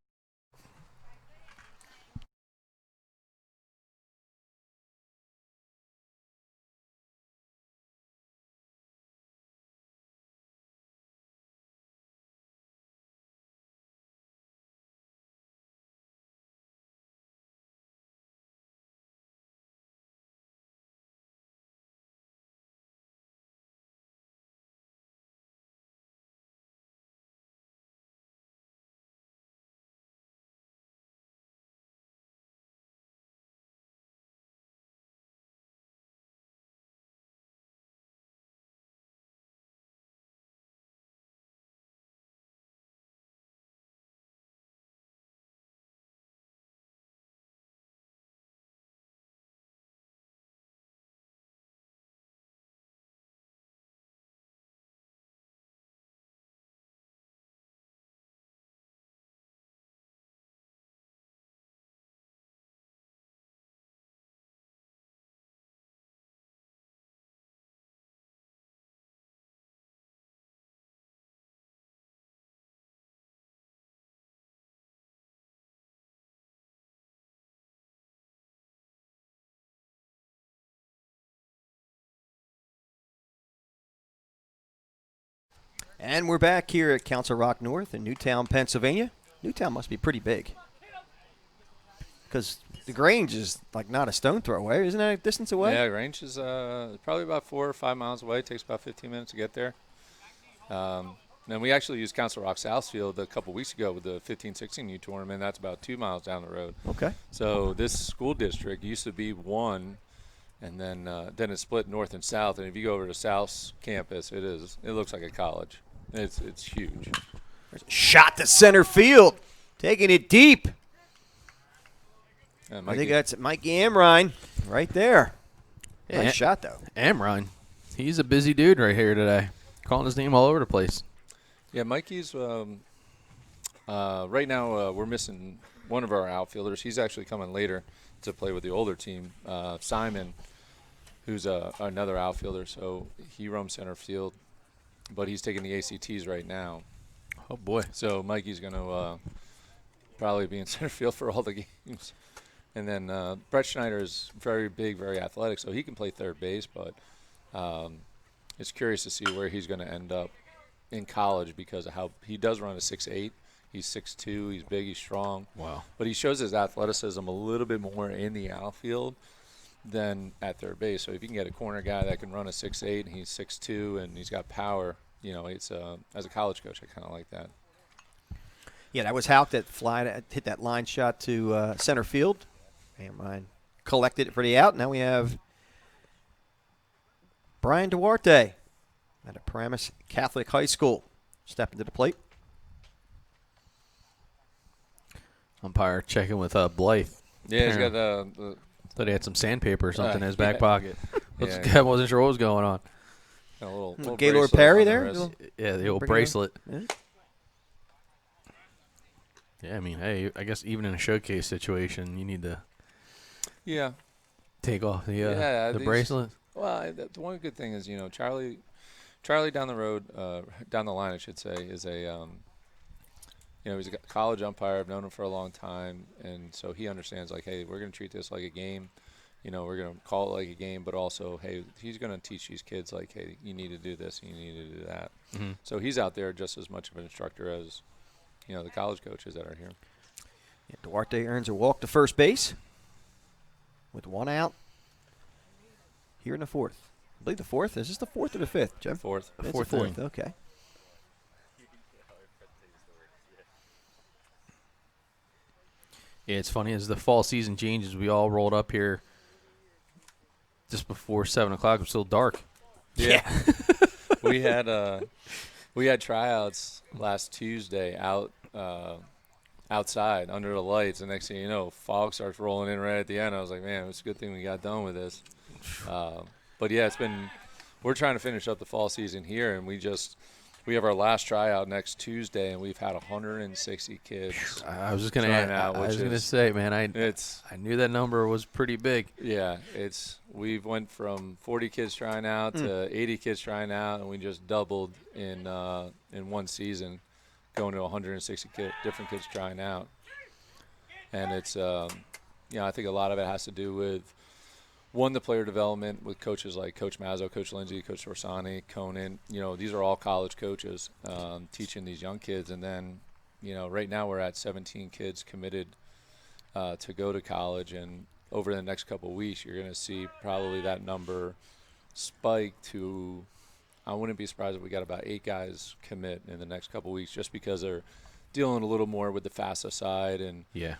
And we're back here at Council Rock North in Newtown, Pennsylvania. Newtown must be pretty big, because the Grange is like not a stone throw away. Isn't that a distance away? Yeah, Grange is probably about 4 or 5 miles away. It takes about 15 minutes to get there. And we actually used Council Rock South Field a couple weeks ago with the 15-16U tournament. That's about 2 miles down the road. Okay. So this school district used to be one, and then it split north and south. And if you go over to South's campus, it looks like a college. It's huge. Shot to center field, taking it deep. And I think that's Mikey Amrine right there. Yeah. Nice shot, though. Amron. He's a busy dude right here today. Calling his name all over the place. Yeah, Mikey's right now we're missing one of our outfielders. He's actually coming later to play with the older team, Simon, who's another outfielder. So he roams center field, but he's taking the ACTs right now. Oh, boy. So Mikey's going to probably be in center field for all the games. And then Brett Schneider is very big, very athletic, so he can play third base, but it's curious to see where he's going to end up in college because of how he does run a 6'8". He's 6'2". He's big. He's strong. Wow. But he shows his athleticism a little bit more in the outfield than at third base. So if you can get a corner guy that can run a 6'8", and he's 6'2", and he's got power, it's as a college coach, I kind of like that. Yeah, that was Houck that hit that line shot to center field. Amrine collected it for the out. Now we have Brian Duarte at Paramus Catholic High School. Stepping to the plate. Umpire checking with Blythe. Yeah, he's got the Thought he had some sandpaper or something in his back yeah. pocket. Yeah. I wasn't sure what was going on. A little Gaylord bracelet Perry on the there? wrist. Yeah, the old Bring it bracelet. Yeah. Yeah, I mean, hey, I guess even in a showcase situation, you need to Yeah. take off the these- bracelet. Well, the one good thing is, Charlie down the road, down the line, I should say, is a he's a college umpire. I've known him for a long time, and so he understands, like, hey, we're going to treat this like a game. We're going to call it like a game, but also, hey, he's going to teach these kids, like, hey, you need to do this, you need to do that. Mm-hmm. So he's out there just as much of an instructor as, the college coaches that are here. Yeah, Duarte earns a walk to first base with one out here in the fourth. I believe the fourth. Is this the fourth or the fifth, Jim? Fourth. It's Fourth the fourth. inning. Okay. Yeah, it's funny as the fall season changes, we all rolled up here just before 7 o'clock. It was still dark. Yeah. we had tryouts last Tuesday outside under the lights, and next thing you know, fog starts rolling in right at the end. I was like, man, it's a good thing we got done with this. But yeah, we're trying to finish up the fall season here, and we have our last tryout next Tuesday, and we've had 160 kids. I was just gonna trying out, I was which gonna is- say, man, I It's knew that number was pretty big. Yeah, we've went from 40 kids trying out to 80 kids trying out, and we just doubled in one season, going to 160 different kids trying out. And it's I think a lot of it has to do with the player development with coaches like Coach Mazzo, Coach Lindsay, Coach Orsani, Conan. These are all college coaches teaching these young kids, and then right now we're at 17 kids committed to go to college, and over the next couple of weeks, you're going to see probably that number spike to, I wouldn't be surprised if we got about 8 guys commit in the next couple of weeks, just because they're dealing a little more with the FAFSA side and, Yeah.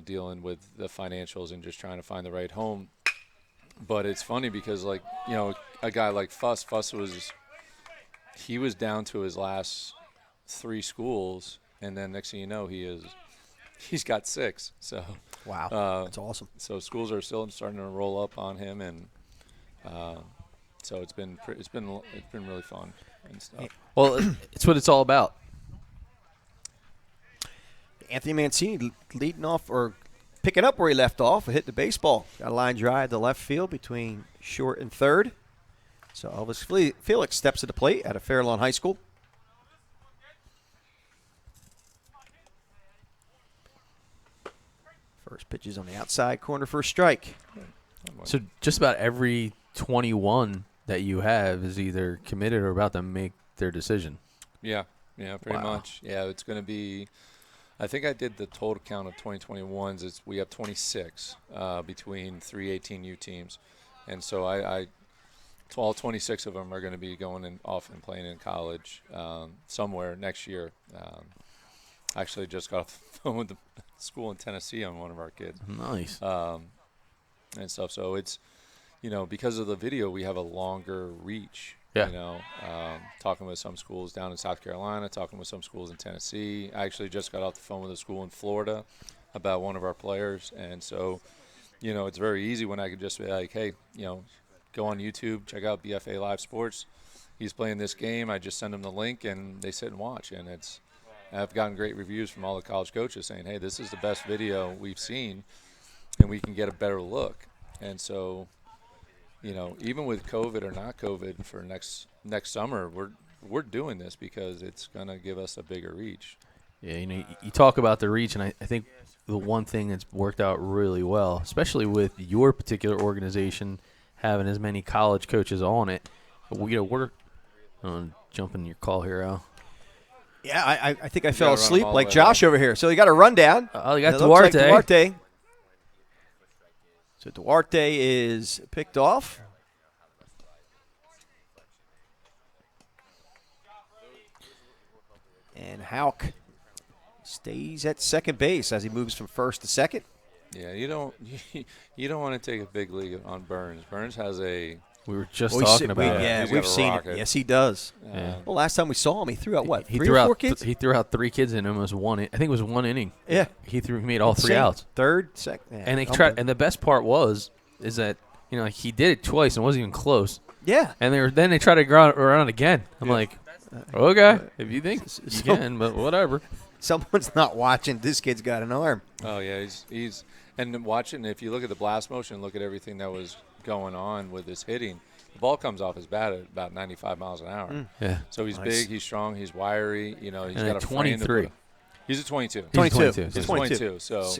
dealing with the financials and just trying to find the right home. But it's funny because, like, a guy like Fuss he was down to his last 3 schools, and then next thing you know, he's got 6. So Wow. That's awesome. So schools are still starting to roll up on him, and so it's been really fun and stuff. Well, it's what it's all about. Anthony Mancini leading off or picking up where he left off. Hit the baseball. Got a line drive to left field between short and third. So Elvis Felix steps to the plate out of FAIRLAWN High School. First pitch is on the outside corner for a strike. So just about every 21 that you have is either committed or about to make their decision. Yeah, pretty Wow. much. Yeah, it's going to be. I think I did the total count of 2021s. We have 26 between 3 18U teams, and so all 26 of them are going to be going off and playing in college somewhere next year. I actually just got off the phone with the school in Tennessee on one of our kids. Nice. And stuff. So it's, because of the video, we have a longer reach. Yeah. Talking with some schools down in South Carolina, talking with some schools in Tennessee. I actually just got off the phone with a school in Florida about one of our players. And so, it's very easy when I could just be like, hey, go on YouTube, check out BFA Live Sports. He's playing this game. I just send them the link, and they sit and watch. And I've gotten great reviews from all the college coaches saying, hey, this is the best video we've seen, and we can get a better look. And so, even with COVID or not COVID for next summer, we're doing this because it's going to give us a bigger reach. Yeah, you talk about the reach, and I think the one thing that's worked out really well, especially with your particular organization having as many college coaches on it, we're jumping your call here, Al. Yeah, I think I fell gotta run asleep them all like the way Josh over here. So he got a rundown. Oh, you got It looks like Duarte. Duarte. So Duarte is picked off. And Houck stays at second base as he moves from first to second. Yeah, you don't want to take a big league on Burns. Burns has a We were just talking about it. Yeah, He's we've got a seen it. rocket. Yes, he does. Yeah. Well, last time we saw him, he threw out what? He 3 threw or out 4 kids? he threw out 3 kids in almost one. I think it was 1 inning. Yeah. He made all 3 Insane. outs. Third, second. Yeah, And they tried. And the best part is that You know, like he did it twice and wasn't even close. Yeah. And then they try to go around again. I'm like, okay, if you think you can, but whatever. Someone's not watching. This kid's got an arm. Oh yeah, he's and watching. If you look at the blast motion, look at everything that was going on with his hitting. The ball comes off his bat at about 95 miles an hour. Yeah. So he's big, he's strong, he's wiry. You know, he's And got at a frame to 23. put- He's a 22. 22. He's 22. So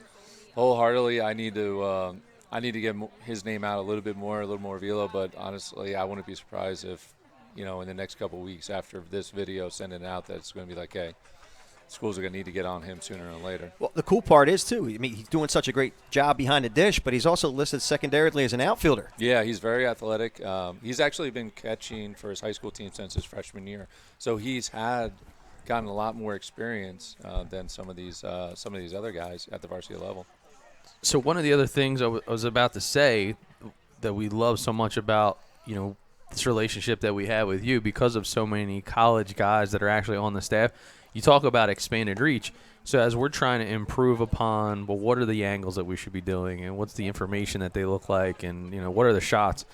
wholeheartedly, I need to get his name out a little bit more, a little more velo. But honestly, I wouldn't be surprised if, you know, in the next couple of weeks after this video, sending it out, that it's going to be like, hey, schools are going to need to get on him sooner or later. Well, the cool part is, too, I mean, he's doing such a great job behind the dish, but he's also listed secondarily as an outfielder. Yeah, he's very athletic. He's actually been catching for his high school team since his freshman year. So he's gotten a lot more experience than some of these other guys at the varsity level. So one of the other things I was about to say that we love so much about, you know, this relationship that we have with you because of so many college guys that are actually on the staff, you talk about expanded reach. So as we're trying to improve upon, well, what are the angles that we should be doing and what's the information that they look like and, you know, what are the shots?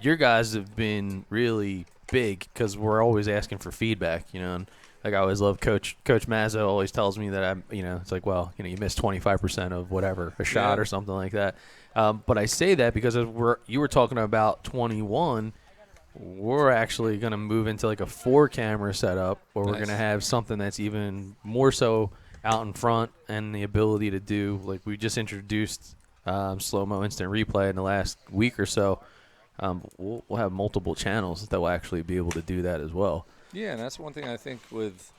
Your guys have been really big because we're always asking for feedback, you know, and like I always love Coach Mazzo always tells me that it's like, well, you know, you missed 25% of whatever, a shot or something like that. But I say that because you were talking about 21, we're actually going to move into like a 4-camera setup where we're going to have something that's even more so out in front and the ability to do, like we just introduced slow-mo instant replay in the last week or so. We'll have multiple channels that will actually be able to do that as well. Yeah, and that's one thing I think with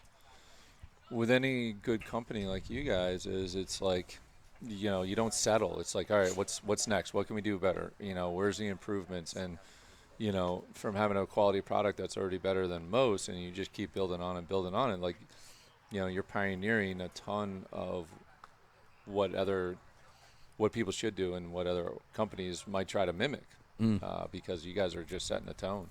any good company like you guys is it's like, you know, you don't settle. It's like, all right, what's next? What can we do better? You know, where's the improvements? And, you know, from having a quality product that's already better than most and you just keep building on and like, you know, you're pioneering a ton of what people should do and what other companies might try to mimic because you guys are just setting the tone.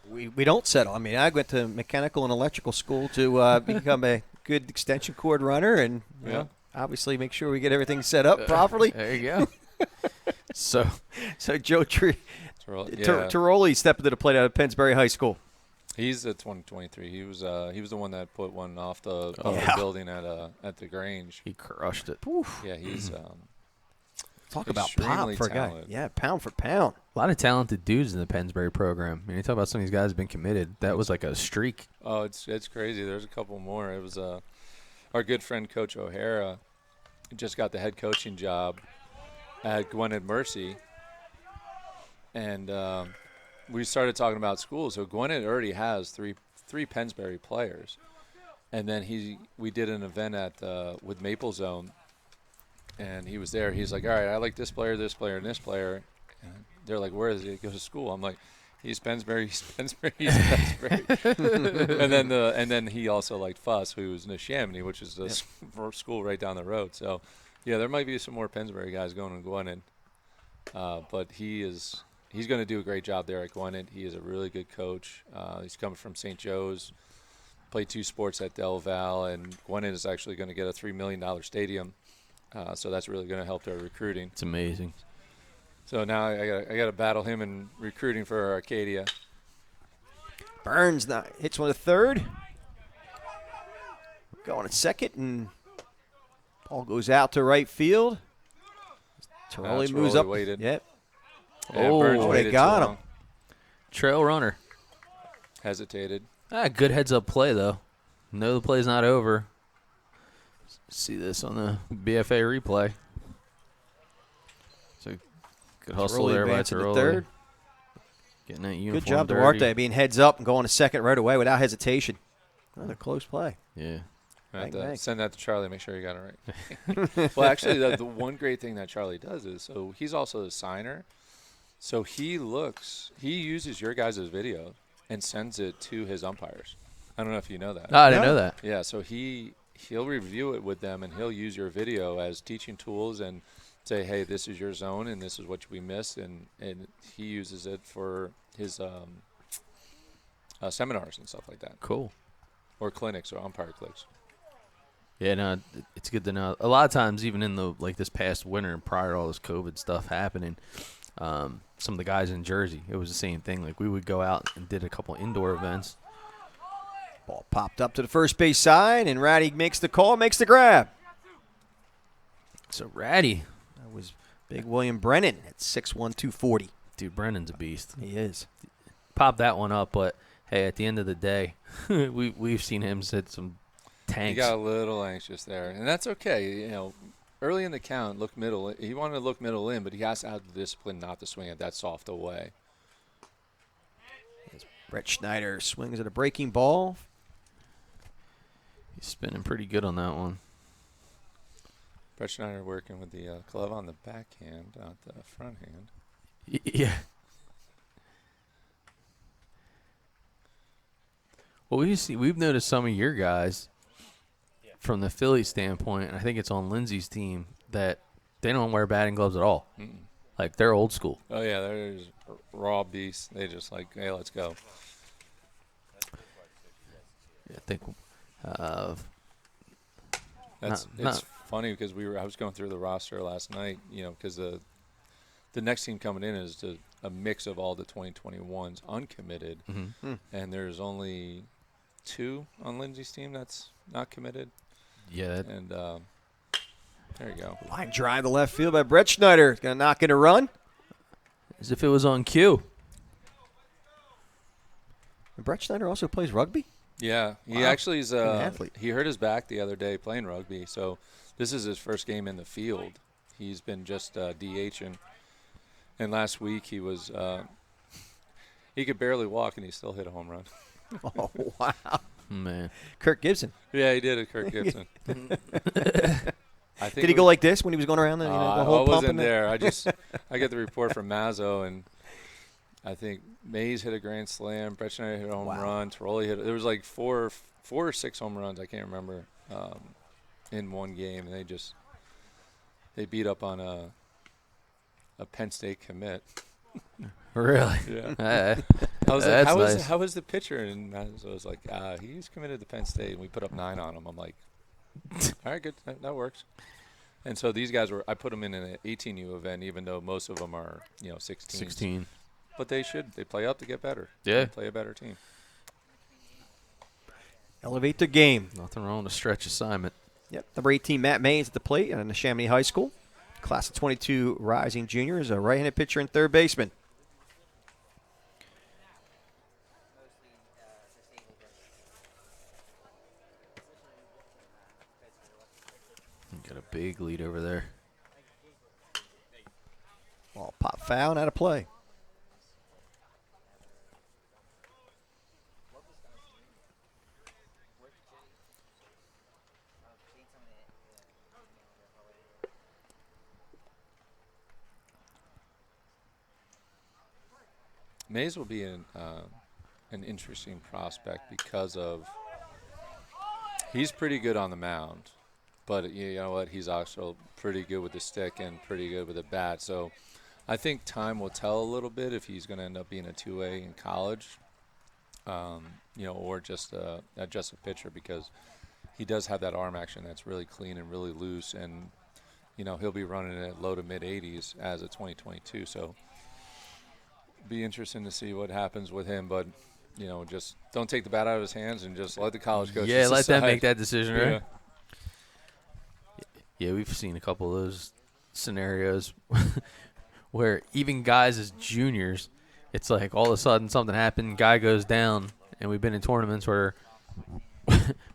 We don't settle. I mean, I went to mechanical and electrical school to become a good extension cord runner and you know, obviously make sure we get everything set up properly. There you go. So Joe Tiroli stepped into the plate out of Pennsbury High School. He's at 2023. He was the one that put one off the building at the Grange. He crushed it. Oof. Yeah, he's talk about pop for a guy. Yeah, pound for pound. A lot of talented dudes in the Pennsbury program. I mean, you talk about some of these guys have been committed. That was like a streak. Oh, it's crazy. There's a couple more. It was our good friend Coach O'Hara just got the head coaching job at Gwinnett Mercy, and we started talking about schools. So Gwinnett already has three Pennsbury players, and then we did an event with Maple Zone, and he was there. He's like, all right, I like this player, and this player. And they're like, where does he go to school? I'm like, he's Pennsbury. and then he also liked Fuss, who was in Neshaminy, which is a school right down the road. So, yeah, there might be some more Pennsbury guys going to Gwinnett. But he's going to do a great job there at Gwinnett. He is a really good coach. He's coming from St. Joe's, played 2 sports at Del Val, and Gwinnett is actually going to get a $3 million stadium. So that's really going to help their recruiting. It's amazing. So now I got to battle him in recruiting for Arcadia. Burns hits one to third. Going at second, and ball goes out to right field. Tiroli moves up. Waited. Yep. Yeah, Burns they waited got too him. long. Trail runner. Hesitated. Good heads-up play, though. No, the play's not over. See this on the BFA replay. So good hustle Tiroli there by advancing to Tiroli. third. Getting that uniform Good job, dirty. Duarte, being heads up and going to second right away without hesitation. Another close play. Yeah. I have Bang, to bang. send that to Charlie, make sure you got it right. Well, actually, the one great thing that Charlie does is, so he's also the signer. So he uses your guys' video and sends it to his umpires. I don't know if you know that. No, I didn't know that. Yeah, so he'll review it with them, and he'll use your video as teaching tools and say, hey, this is your zone, and this is what we missed, and he uses it for his seminars and stuff like that. Cool. Or clinics or umpire clinics. Yeah, no, it's good to know. A lot of times, even in this past winter and prior to all this COVID stuff happening, some of the guys in Jersey. It was the same thing. Like, we would go out and did a couple indoor events. Ball popped up to the first base side, and Ratty makes the call, makes the grab. So, Ratty. That was big William Brennan at 6'1", 240. Dude, Brennan's a beast. He is. Popped that one up, but, hey, at the end of the day, we've seen him hit some tanks. He got a little anxious there, and that's okay. You know, early in the count, look middle. He wanted to look middle in, but he has to have the discipline not to swing it that soft away. Brett Schneider swings at a breaking ball. He's spinning pretty good on that one. Brett Schneider working with the glove on the backhand, not the front hand. Yeah. Well, we've noticed some of your guys from the Philly standpoint, and I think it's on Lindsay's team, that they don't wear batting gloves at all. Like, they're old school. Oh, yeah, there's raw beasts. They just like, hey, let's go. Yeah, I think It's funny because I was going through the roster last night, you know, because the next team coming in is a mix of all the 2021s uncommitted, and there's only 2 on Lindsay's team that's not committed. Yeah. And there you go. Line drive to left field by Brett Schneider. Going to knock in a run. As if it was on cue. And Brett Schneider also plays rugby? Yeah, he Wow. actually is. An athlete. He hurt his back the other day playing rugby, so this is his first game in the field. He's been just DHing, and last week he was. He could barely walk, and he still hit a home run. Oh, wow. Man. Kirk Gibson. Yeah, he did it, Kirk Gibson. I think Did he go like this when he was going around the whole I pump? wasn't there. I get the report from Mazzo, and I think Mays hit a grand slam. Brett Schneider hit a home run. Tiroli hit. There was like four or 6 home runs. I can't remember in one game, and they beat up on a Penn State commit. Really? Yeah. I was like, nice. how was the pitcher? And Mazzo was like, he's committed to Penn State, and we put up 9 on him. I'm like, all right, good, that works. And so these guys I put them in an 18U event, even though most of them are 16. 16. But they play up to get better. Yeah. They play a better team. Elevate the game. Nothing wrong with a stretch assignment. Yep. Number 18, Matt Mays at the plate in Chamonix High School. Class of 22 rising juniors, a right-handed pitcher and third baseman. Got a big lead over there. Ball pop foul and out of play. Mays will be an interesting prospect because of he's pretty good on the mound, but you know what? He's also pretty good with the stick and pretty good with the bat. So I think time will tell a little bit if he's going to end up being a 2A in college, or just a pitcher, because he does have that arm action that's really clean and really loose, and he'll be running at low to mid 80s as a 2022. So be interesting to see what happens with him, but just don't take the bat out of his hands and just let the college coaches Yeah, let them decide. make that decision, right? Yeah. Yeah, we've seen a couple of those scenarios where even guys as juniors, it's like all of a sudden something happened, guy goes down, and we've been in tournaments where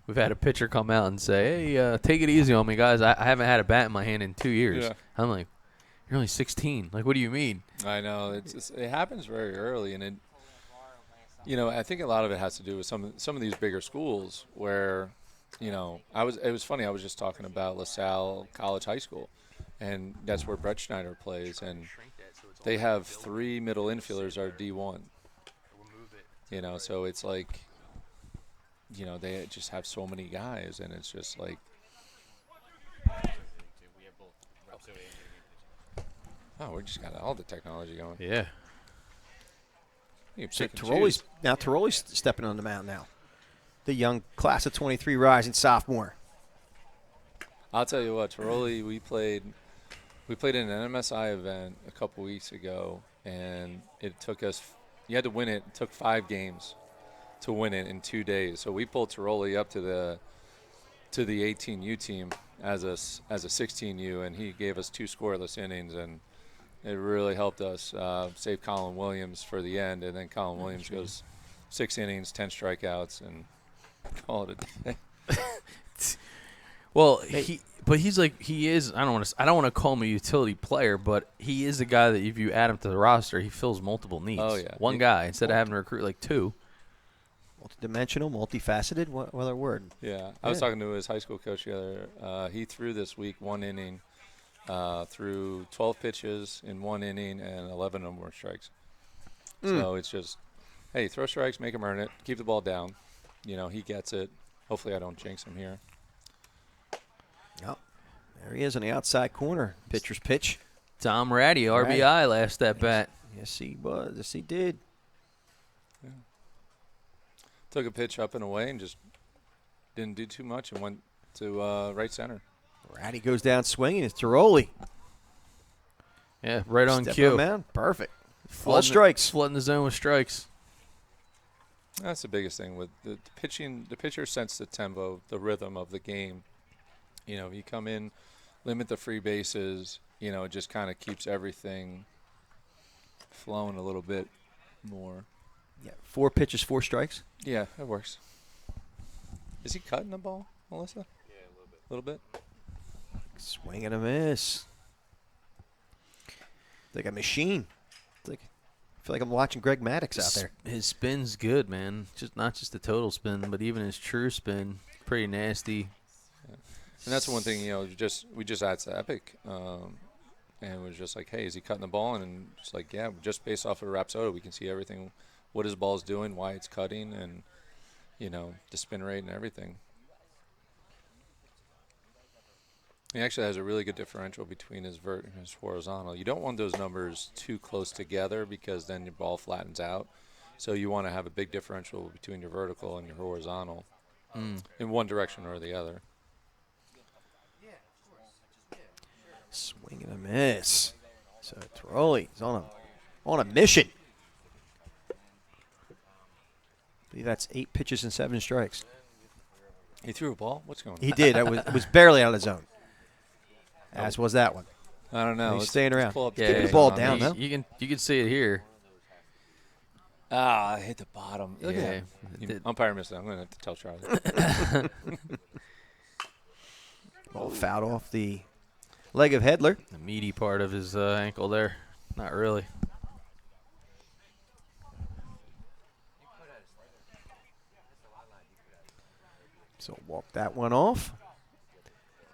we've had a pitcher come out and say, hey, take it easy on me, guys. I haven't had a bat in my hand in 2 years. Yeah. I'm like, you're only 16. Like, what do you mean? I know. It happens very early, and I think a lot of it has to do with some of these bigger schools where, it was funny. I was just talking about LaSalle College High School, and that's where Brett Schneider plays, and they have 3 middle infielders are D1. So it's like, they just have so many guys, and it's just like. Oh, we just got all the technology going. Yeah. You So pick and choose. Tiroli's stepping on the mound now. The young class of 23 rising sophomore. I'll tell you what, Tiroli, we played We played in an MSI event a couple weeks ago, and it took us. You had to win it. It took 5 games to win it in 2 days. So we pulled Tiroli up to the 18U team as a 16U, and he gave us 2 scoreless innings, and it really helped us save Colin Williams for the end. And then Colin Williams goes 6 innings, 10 strikeouts, and call it a day. Well, he's like he is. I don't want to call him a utility player, but he is a guy that if you add him to the roster, he fills multiple needs. Oh, yeah. One guy instead of having to recruit like 2. Multidimensional, multifaceted. What other word? Yeah, I was talking to his high school coach the other. He threw this week 1 inning, threw 12 pitches in 1 inning, and 11 of them were strikes. So it's just, hey, throw strikes, make him earn it, keep the ball down. You know, he gets it. Hopefully I don't jinx him here. Yep. There he is on the outside corner. Pitcher's pitch. Tom Ratty, RBI last at bat. Yes, he was. Yes, he did. Yeah. Took a pitch up and away and just didn't do too much and went to right center. Ratty goes down swinging. It's Tiroli. Yeah, right on Step cue. him out. Perfect. All strikes. Flooding the zone with strikes. That's the biggest thing with the pitching. The pitcher senses the tempo, the rhythm of the game. You know, you come in, limit the free bases. You know, it just kind of keeps everything flowing a little bit more. Yeah, 4 pitches, 4 strikes. Yeah, that works. Is he cutting the ball, Melissa? Yeah, a little bit. A little bit? Swing and a miss. Like a machine. I feel like I'm watching Greg Maddox out there. His spin's good, man. Not just the total spin, but even his true spin, pretty nasty. And that's one thing, you know, we just asked Epic, and it was just like, hey, is he cutting the ball? And it's like, yeah, just based off of Rapsodo, we can see everything, what his ball's doing, why it's cutting, and, you know, the spin rate and everything. He actually has a really good differential between his vert and his horizontal. You don't want those numbers too close together because then your ball flattens out. So you want to have a big differential between your vertical and your horizontal in one direction or the other. Swing and a miss. So Tiroli is on a mission. I believe that's 8 pitches and 7 strikes. He threw a ball? What's going on? He did. It was barely out of the zone. As was that one. I don't know. He's staying around. Pull up Yeah, Get the pictures ball on down, these. though. You can see it here. Ah, I hit the bottom. Look Yeah. at that. Umpire missed it. I'm going to have to tell Charlie. Ball fouled off the leg of Hedler. The meaty part of his ankle there. Not really. So walk that one off.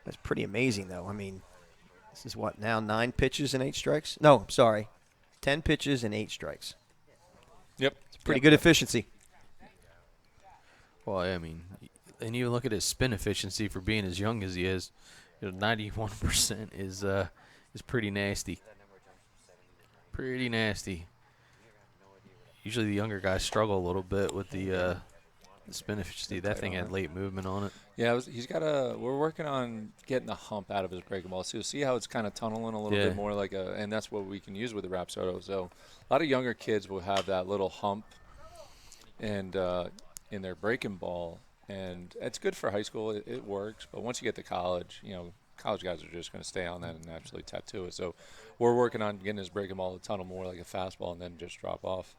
That's pretty amazing, though. I mean, this is what, now 9 pitches and 8 strikes? No, I'm sorry. 10 pitches and 8 strikes. Yep. Pretty good efficiency. Well, I mean, and even look at his spin efficiency for being as young as he is. 91% is pretty nasty. Pretty nasty. Usually the younger guys struggle a little bit with the spin efficiency. That thing had late movement on it. Yeah, he's got we're working on getting the hump out of his breaking ball. So you'll see how it's kind of tunneling a little bit more like and that's what we can use with the Rapsodo. So a lot of younger kids will have that little hump and in their breaking ball. And it's good for high school. It works. But once you get to college, you know, college guys are just going to stay on that and absolutely tattoo it. So we're working on getting his breaking ball to tunnel more like a fastball and then just drop off.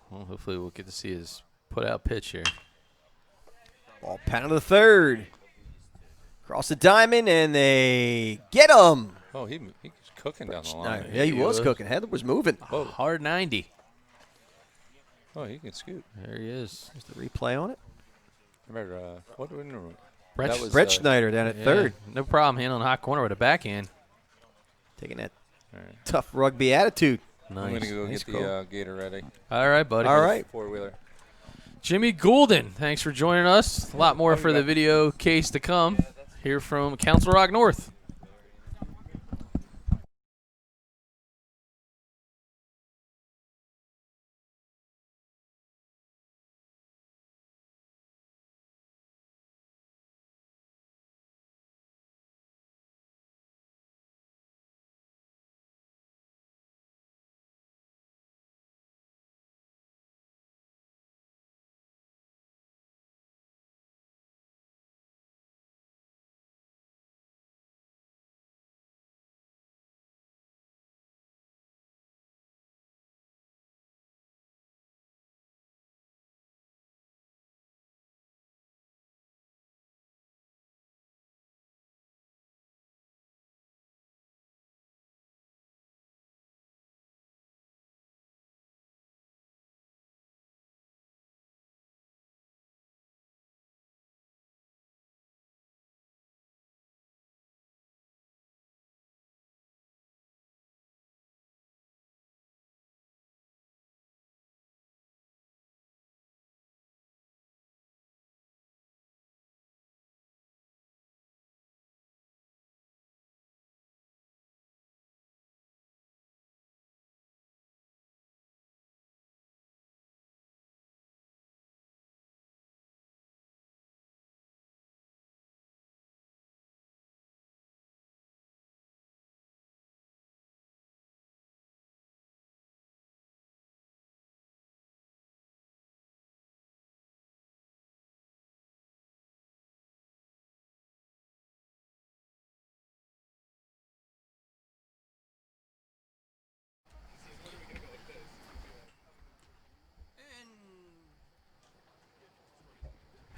Well, hopefully we'll get to see his put-out pitch here. Ball pounded to the third. Cross the diamond, and they get him. Oh, he's cooking down the line. Yeah, he was was. cooking. Heather was moving. Oh. Hard 90. Oh, he can scoot. There he is. There's the replay on it. Remember, what do we know? Brett, That was, Brett Schneider down at yeah, third. No problem handling the hot corner with a backhand. Taking that All right. tough rugby attitude. I'm Nice. going to go Nice get call. the gator ready. All right, buddy. All right. Four-wheeler. Jimmy Goulden, thanks for joining us. A lot more for the video case to come here from Council Rock North.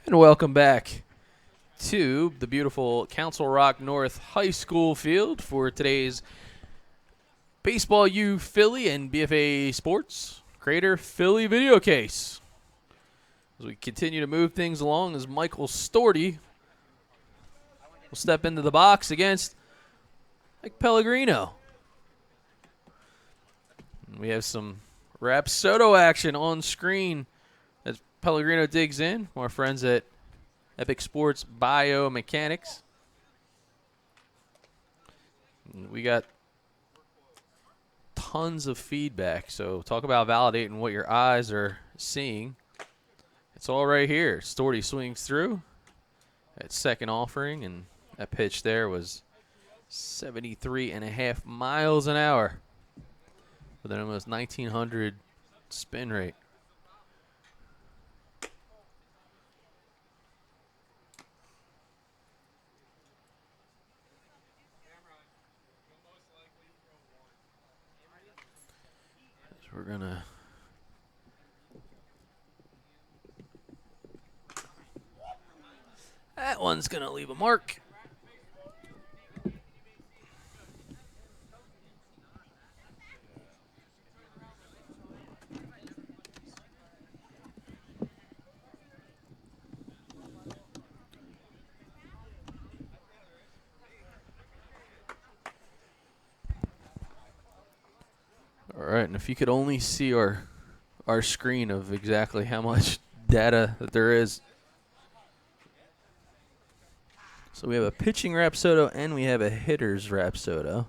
And welcome back to the beautiful Council Rock North High School field for today's Baseball U Philly and BFA Sports Greater Philly video case. As we continue to move things along, as Michael Storty will step into the box against Mike Pellegrino. And we have some Rapsodo action on screen as Pellegrino digs in. Our friends at Epic Sports Biomechanics. And we got tons of feedback, so talk about validating what your eyes are seeing. It's all right here. Storty swings through at second offering, and that pitch there was 73.5 miles an hour with an almost 1900 spin rate. So we're gonna that one's gonna leave a mark. All right, and if you could only see our screen of exactly how much data that there is. So we have a pitching Rapsodo and we have a hitter's Rapsodo.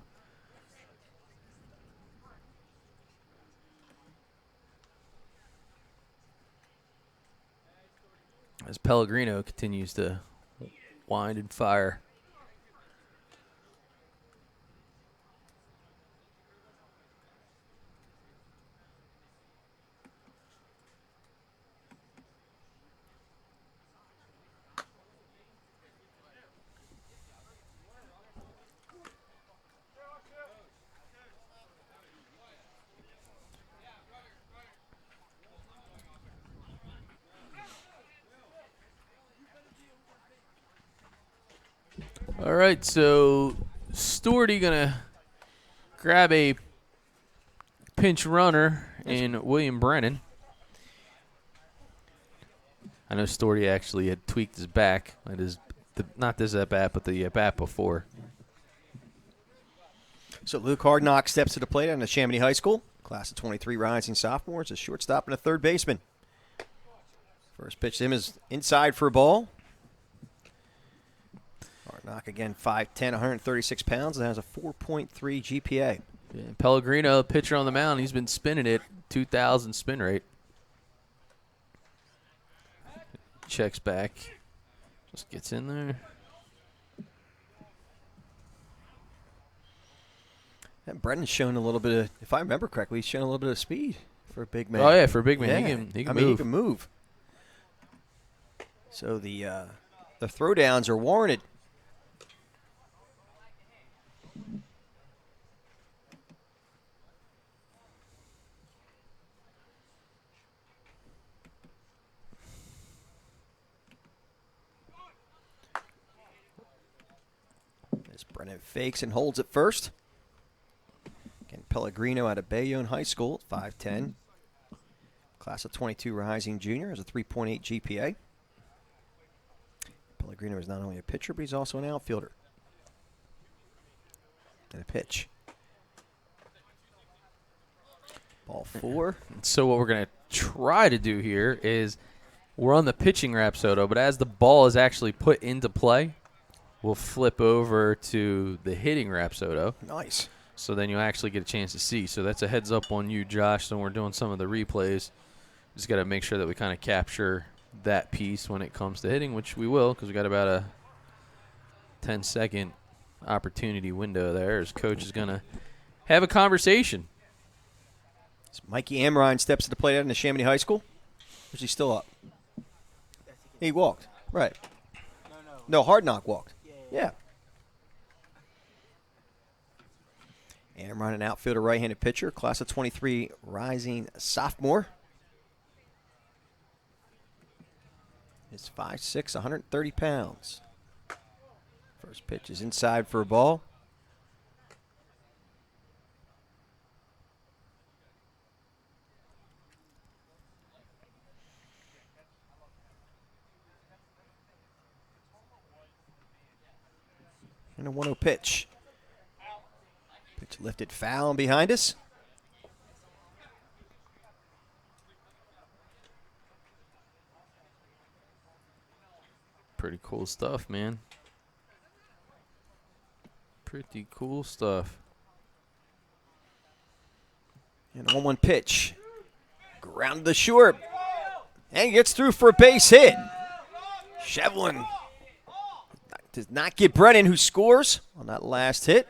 As Pellegrino continues to wind and fire. All right, so Storty gonna grab a pinch runner in William Brennan. I know Storty actually had tweaked his back. It is not this at bat, but the at bat before. So Luke Hardnock steps to the plate on the Chamonix High School. Class of 23 rising sophomores, a shortstop and a third baseman. First pitch to him is inside for a ball. Hardnock again, 5'10", 136 pounds, and has a 4.3 GPA. Yeah, Pellegrino, pitcher on the mound, he's been spinning it, 2,000 spin rate. Checks back, just gets in there. And Brennan's shown a little bit of, if I remember correctly, he's shown a little bit of speed for a big man. Oh yeah, for a big man, Yeah. he can I mean, move. he can move. So the throwdowns are warranted. As Brennan fakes and holds at first. Again, Pellegrino out of Bayonne High School, 5'10". Class of 22 rising junior, has a 3.8 GPA. Pellegrino is not only a pitcher, but he's also an outfielder. And a pitch. Ball 4. So what we're going to try to do here is we're on the pitching Rapsodo, but as the ball is actually put into play, we'll flip over to the hitting Rapsodo. Nice. So then you'll actually get a chance to see. So that's a heads up on you, Josh. So when we're doing some of the replays, just got to make sure that we kind of capture that piece when it comes to hitting, which we will, because we got about a 10-second opportunity window there as coach is going to have a conversation. So Mikey Amrine steps to the plate out in the Chamonix High School. Or is he still up? He walked. Right. No, Hardnock walked. Yeah. Amrine, an outfielder, right-handed pitcher, class of 23 rising sophomore. is 5'6", 130 pounds. First pitch is inside for a ball. And a 1-0 pitch. Pitch lifted foul behind us. Pretty cool stuff, man. Pretty cool stuff. And a 1-1 pitch. Grounded to short. And gets through for a base hit. Shevlin does not get Brennan, who scores on that last hit.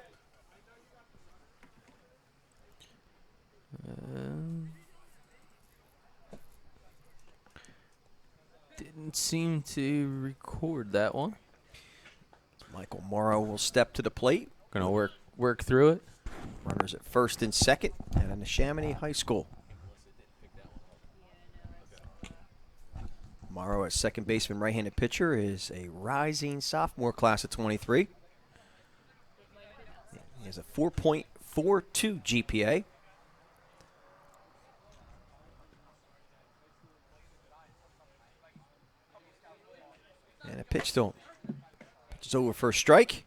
Didn't seem to record that one. Michael Morrow will step to the plate. Gonna work through it. Runners at first and second at Neshaminy High School. Morrow, as second baseman, right-handed pitcher, is a rising sophomore class of 23. He has a 4.42 GPA. And a pitch to him. Pitch is over for a strike.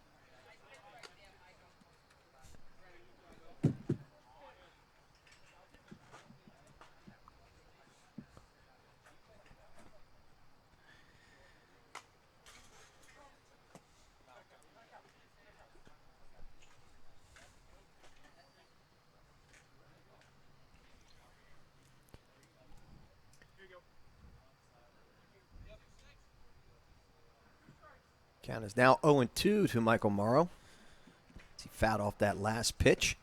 Count is now 0-2 to Michael Morrow. He fouled off that last pitch.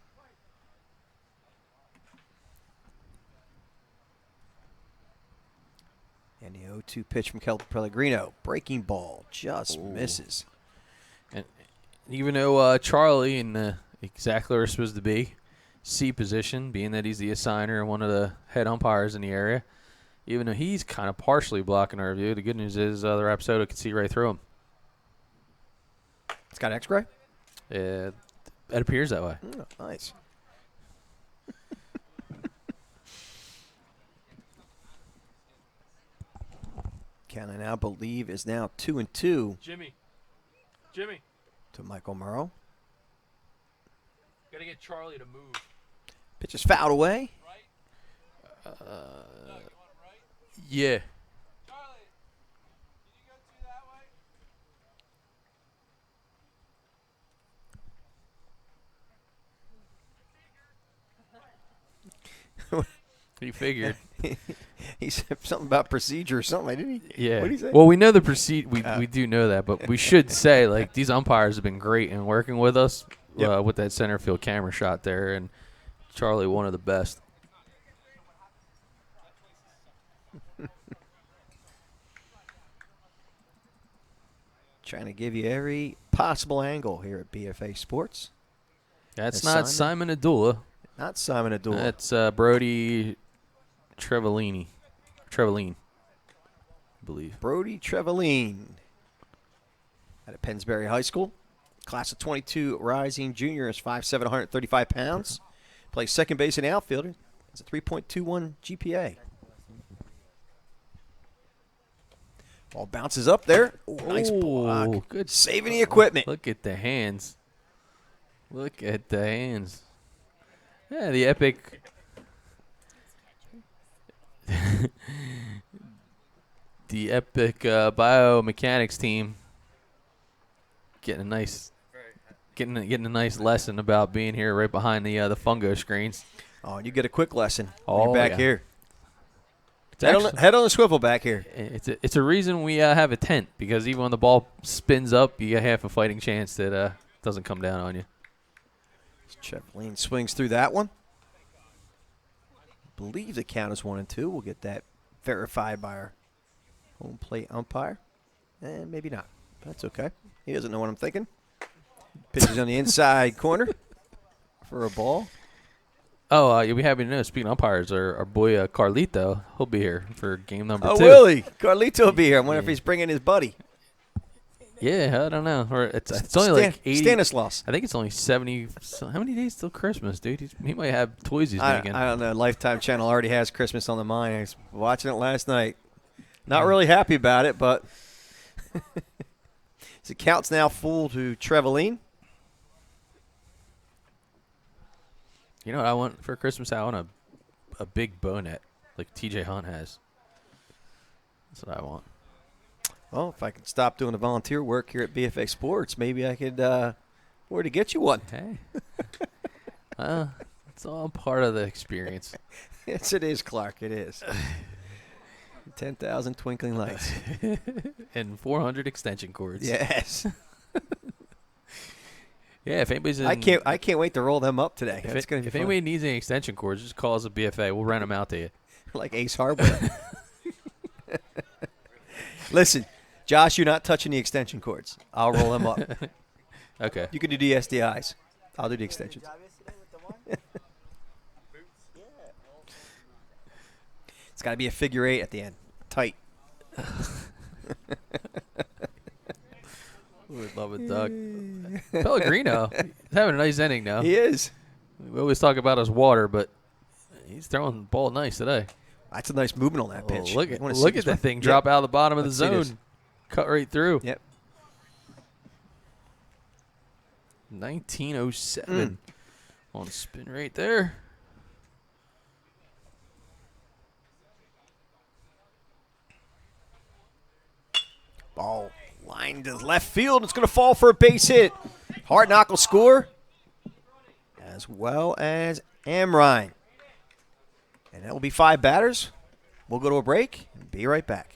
And the 0-2 pitch from Kelton Pellegrino. Breaking ball. Just misses. And even though Charlie in exactly where he's supposed to be, C position, being that he's the assigner and one of the head umpires in the area, even though he's kind of partially blocking our view, the good news is the Rapsodo can see right through him. It's got X-ray? It appears that way. Oh, nice. Count I now believe is now 2-2 Jimmy. to Michael Morrow. Got to get Charlie to move. Pitch is fouled away. Yeah. He figured. He said something about procedure or something, didn't he? Yeah. What did he say? Well, we know the we do know that, but we should say, like, these umpires have been great in working with us with that center field camera shot there, and Charlie, one of the best. Trying to give you every possible angle here at BFA Sports. That's That's not Simon Adula. Not Simon Adula. That's Brody Trevelini. Treveline, I believe. Brody Treveline out of Pennsbury High School. Class of 22 rising junior is 5'7", 135 pounds. Plays second base and outfielder. Has a 3.21 GPA. Ball bounces up there. Ooh, nice block. Good. Saving the equipment. Look at the hands. Look at the hands. Yeah, the epic. The epic biomechanics team getting a nice lesson about being here right behind the fungo screens. Oh, and you get a quick lesson. Oh, You're back yeah. here. It's Head on the swivel back here. It's a reason we have a tent, because even when the ball spins up, you got half a fighting chance that doesn't come down on you. Treveline swings through that one. I believe the count is 1-2. We'll get that verified by our home plate umpire. And maybe not. That's okay. He doesn't know what I'm thinking. Pitches on the inside corner for a ball. Oh, you'll be happy to know. Speaking of umpires, our boy Carlito, he'll be here for game number 2. Oh, really? Carlito will be here. I wonder if he's bringing his buddy. Yeah, I don't know. Or it's only like 80. Stanislaus. I think it's only 70. How many days till Christmas, dude? He might have toys he's making. I don't know. Lifetime Channel already has Christmas on the mind. I was watching it last night. Not really happy about it, but the count's now full to Trevelyan. You know what I want for Christmas? I want a big bonet like TJ Hunt has. That's what I want. Well, if I could stop doing the volunteer work here at BFA Sports, maybe I could where to get you one. Hey. It's all part of the experience. Yes, it is, Clark. It is. 10,000 twinkling lights. And 400 extension cords. Yes. Yeah, if anybody's in, I can't wait to roll them up today. If, It's gonna be if fun. anybody needs any extension cords, just call us at BFA. We'll rent them out to you. Like Ace Hardware. Listen, Josh, you're not touching the extension cords. I'll roll them up. Okay. You can do the SDIs. I'll do the extensions. It's got to be a figure 8 at the end. Tight. Would love it, Doug. Pellegrino, he's having a nice inning now. He is. We always talk about his water, but he's throwing the ball nice today. That's a nice movement on that pitch. Look You at wanna see look this at that one? thing Yep. drop out of the bottom of the Let's see this. zone, cut right through. Yep. 1907 on spin right there. Ball lined to left field. It's going to fall for a base hit. Hartnock will score, as well as Amrine. And that will be 5 batters. We'll go to a break and be right back.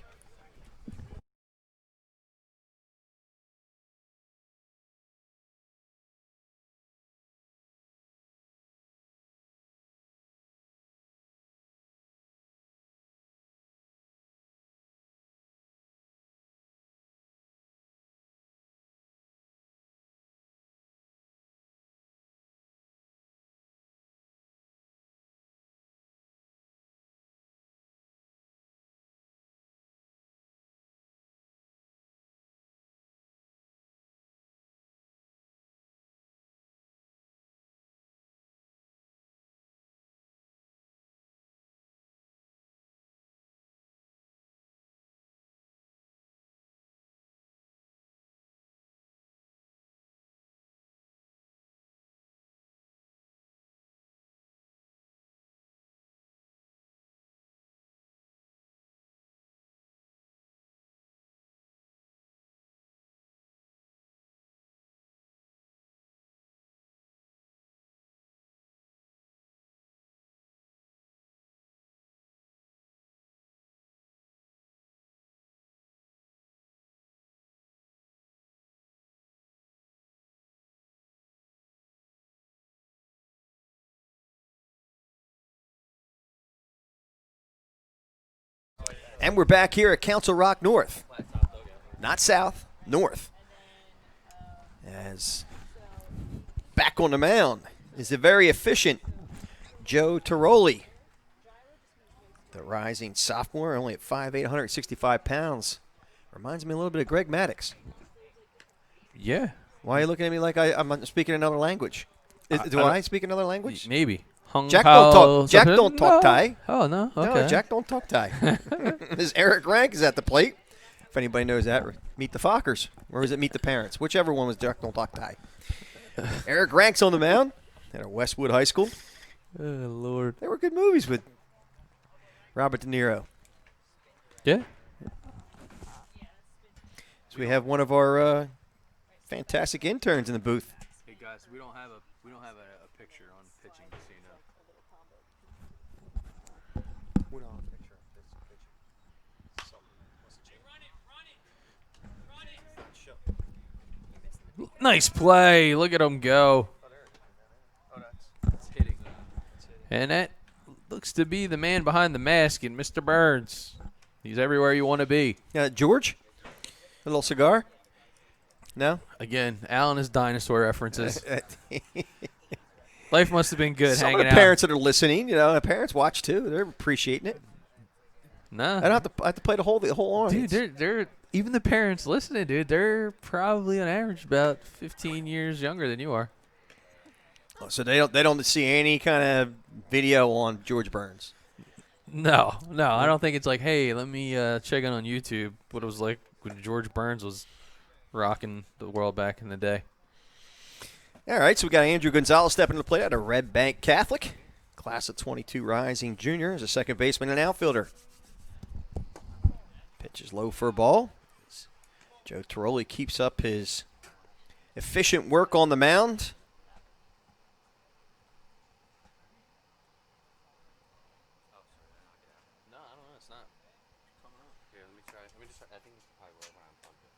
And we're back here at Council Rock North. Not south, north. As back on the mound is the very efficient Joe Tiroli. The rising sophomore, only at 5'8", 165 pounds. Reminds me a little bit of Greg Maddox. Yeah, Why are you looking at me like I'm speaking another language? Do I speak another language? maybe. Jack don't talk Thai. Oh no, okay. No, Jack don't talk Thai. This Eric Rank is at the plate. If anybody knows that, meet the Fockers. Or was it meet the parents? Whichever one was Jack don't talk Thai. Eric Rank's on the mound at our Westwood High School. Oh Lord. They were good movies with Robert De Niro. Yeah. So we have one of our fantastic interns in the booth. Hey guys, we don't have a picture on pitching, just so you know. Nice play. Look at him go. And that looks to be the man behind the mask in Mr. Burns. He's everywhere you want to be. George? A little cigar? No? Again, Alan is dinosaur references. Life must have been good Some hanging of the out. parents that are listening, the parents watch too. They're appreciating it. No. I don't have to play the whole audience. Dude, they're even the parents listening, dude. They're probably on average about 15 years younger than you are. So they don't see any kind of video on George Burns. No, I don't think it's like, hey, let me check in on YouTube what it was like when George Burns was rocking the world back in the day. All right, so we got Andrew Gonzalez stepping to the plate out of Red Bank Catholic, class of 22 rising junior, as a second baseman and outfielder. Pitch is low for a ball. Joe Tiroli keeps up his efficient work on the mound. No, I don't know. It's not coming up. Here, let me try. Let me just try. I think it's probably right when I'm plugged in.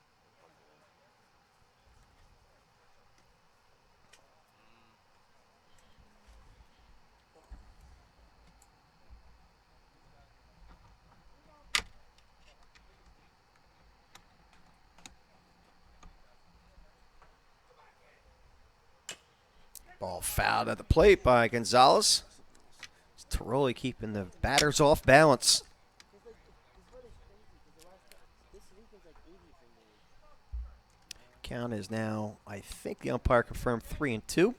Ball fouled at the plate by Gonzalez. Tiroli keeping the batters off balance. Count is now, I think the umpire confirmed 3-2. So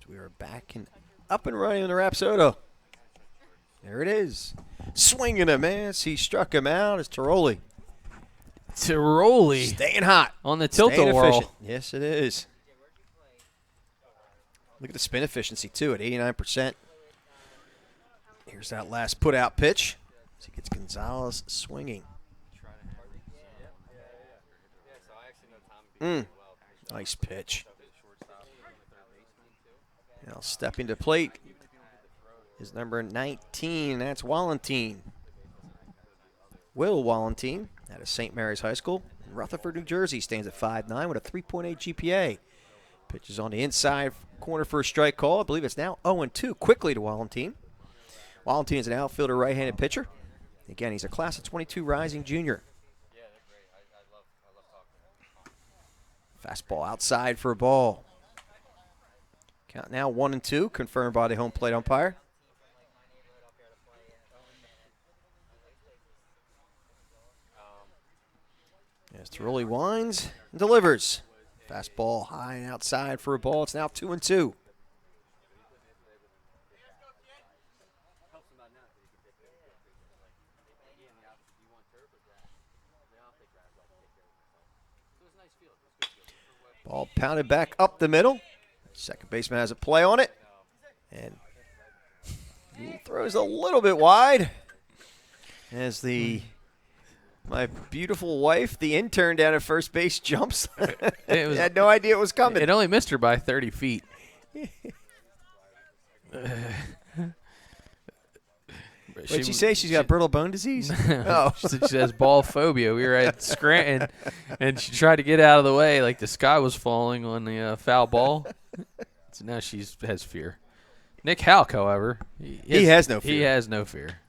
we are back and up and running in the Rapsodo. There it is. Swinging a miss. He struck him out. It's Tiroli. Tiroli Staying hot. on the Staying tilt-a-whirl. efficient. Yes, it is. Look at the spin efficiency, too, at 89%. Here's that last put-out pitch. As he gets Gonzalez swinging. Nice pitch. Now stepping to plate is number 19. That's Wallentine. Will Wallentine out of St. Mary's High School in Rutherford, New Jersey. Stands at 5'9" with a 3.8 GPA. Pitches on the inside corner for a strike call. I believe it's now 0-2. Quickly to Wallentine. Wallentine is an outfielder, right-handed pitcher. Again, he's a class of 22 rising junior. Fastball outside for a ball. Count now 1-2, confirmed by the home plate umpire. As Tiroli winds and delivers. Fastball high and outside for a ball. It's now 2-2. Ball pounded back up the middle. Second baseman has a play on it. And throws a little bit wide. As my beautiful wife, the intern down at first base, jumps. Had no idea it was coming. It only missed her by 30 feet. What'd she say? She's got brittle bone disease? Oh. She has ball phobia. We were at Scranton, and she tried to get out of the way like the sky was falling on the foul ball. So now she has fear. Nick Halk, however, he has no fear. He has no fear.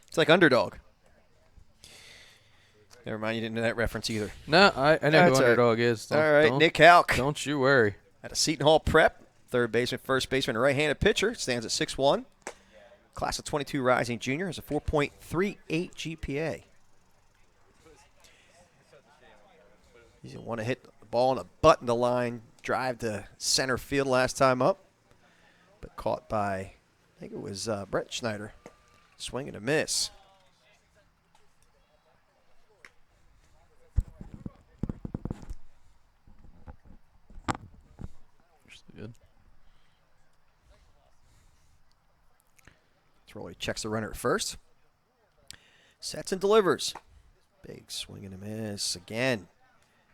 It's like Underdog. Never mind, you didn't know that reference either. No, I know That's who Underdog is. All right, Nick Halk. Don't you worry. At a Seton Hall prep, third baseman, first baseman, right-handed pitcher. Stands at 6'1". Class of 22 rising junior. Has a 4.38 GPA. He's going to want to hit the ball on a button to line drive to center field last time up. But caught by, I think it was Brett Schneider. Swing and a miss. Good. Tiroli checks the runner at first. Sets and delivers. Big swing and a miss again.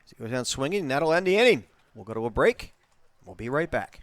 As he goes down swinging, and that'll end the inning. We'll go to a break. We'll be right back.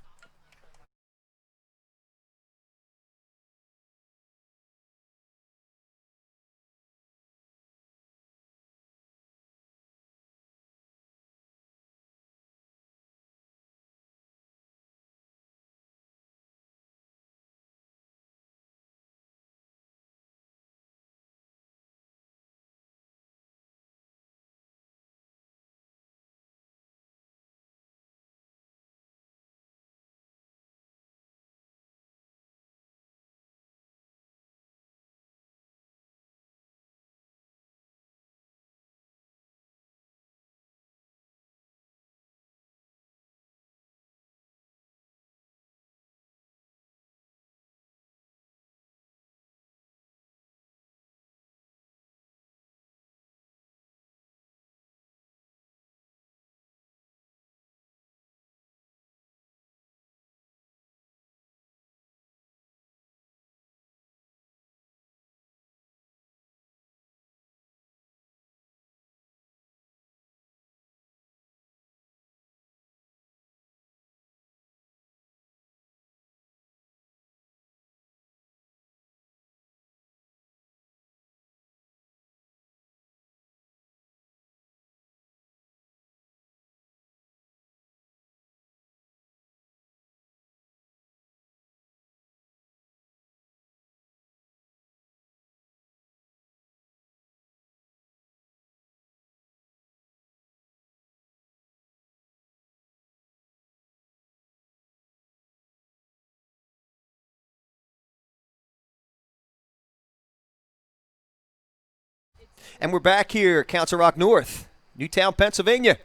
And we're back here at Council Rock North, Newtown, Pennsylvania,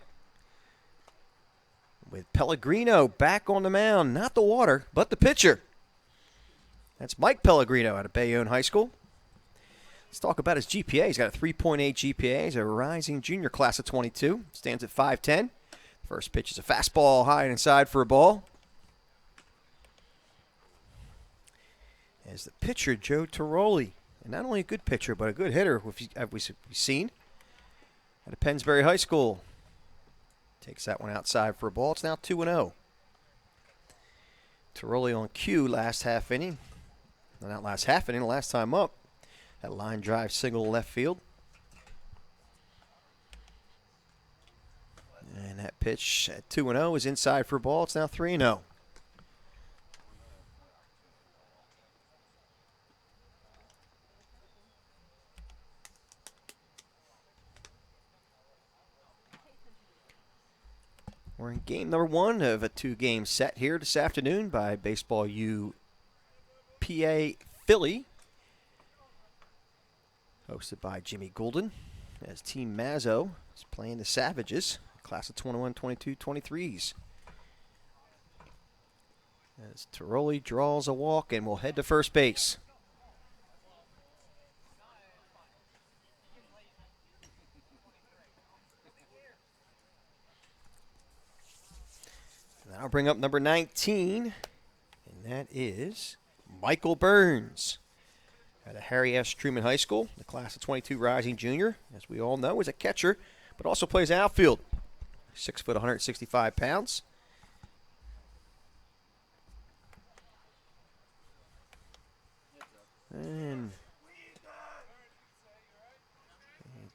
with Pellegrino back on the mound. Not the water, but the pitcher. That's Mike Pellegrino out of Bayonne High School. Let's talk about his GPA. He's got a 3.8 GPA. He's a rising junior class of 22. Stands at 5'10". First pitch is a fastball high and inside for a ball. As the pitcher, Joe Tiroli. And not only a good pitcher, but a good hitter, we've seen at Pennsbury High School. Takes that one outside for a ball. It's now 2-0. Tiroli on cue last half inning. No, not last half inning, last time up. That line drive single to left field. And that pitch at 2-0 is inside for a ball. It's now 3-0. We're in game number 1 of a 2-game set here this afternoon by Baseball U PA Philly. Hosted by Jimmy Goulden as Team Mazzo is playing the Savages, class of 21, 22, 23s. As Tiroli draws a walk and will head to first base. I'll bring up number 19, and that is Michael Burns at a Harry S. Truman High School, the class of 22 rising junior. As we all know, is a catcher, but also plays outfield. 6 foot, 165 pounds. And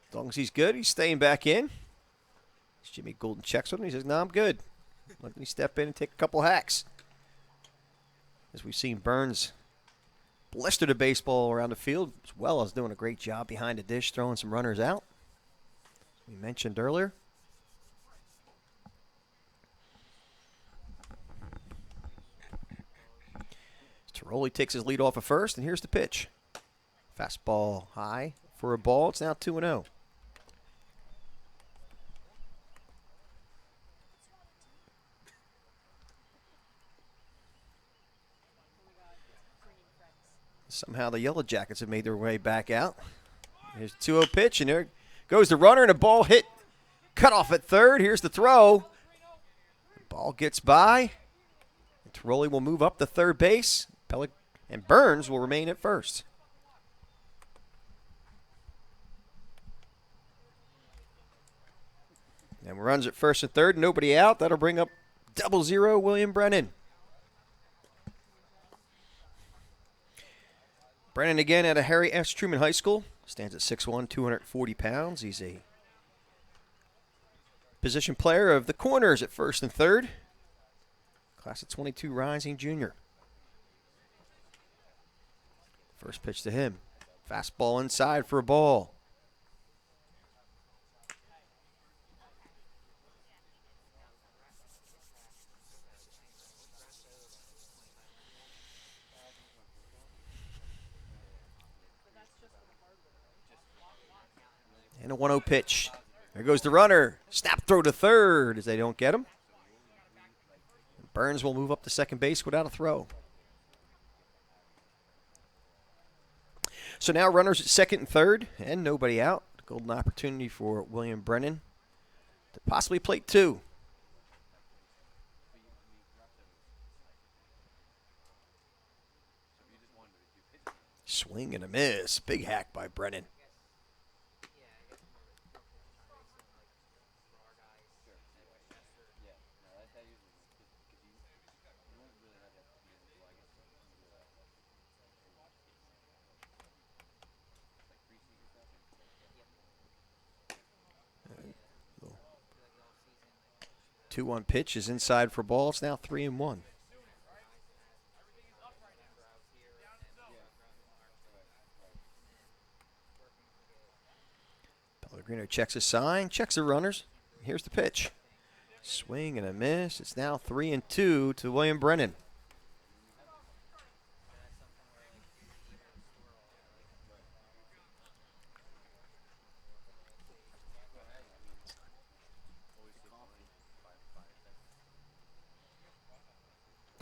as long as he's good, he's staying back in. As Jimmy Goulden checks with him, he says, "No, I'm good. Let me step in and take a couple hacks." As we've seen Burns blister the baseball around the field, as well as doing a great job behind the dish, throwing some runners out. We mentioned earlier. Tiroli takes his lead off of first, and here's the pitch. Fastball high for a ball. It's now 2-0. Somehow the Yellow Jackets have made their way back out. Here's a 2-0 pitch, and there goes the runner, and a ball hit. Cut off at third. Here's the throw. The ball gets by. And Tiroli will move up to third base. And Burns will remain at first. And runs at first and third. Nobody out. That'll bring up 0-0 William Brennan. Brennan again at a Harry S. Truman High School. Stands at 6'1", 240 pounds. He's a position player of the corners at first and third. Class of 22 rising junior. First pitch to him. Fastball inside for a ball. And a 1-0 pitch. There goes the runner. Snap throw to third as they don't get him. Burns will move up to second base without a throw. So now runners at second and third, and nobody out. Golden opportunity for William Brennan to possibly plate 2. Swing and a miss. Big hack by Brennan. Two on pitch is inside for ball. It's now 3-1. Pellegrino checks his sign, checks the runners. Here's the pitch. Swing and a miss. It's now 3-2 to William Brennan.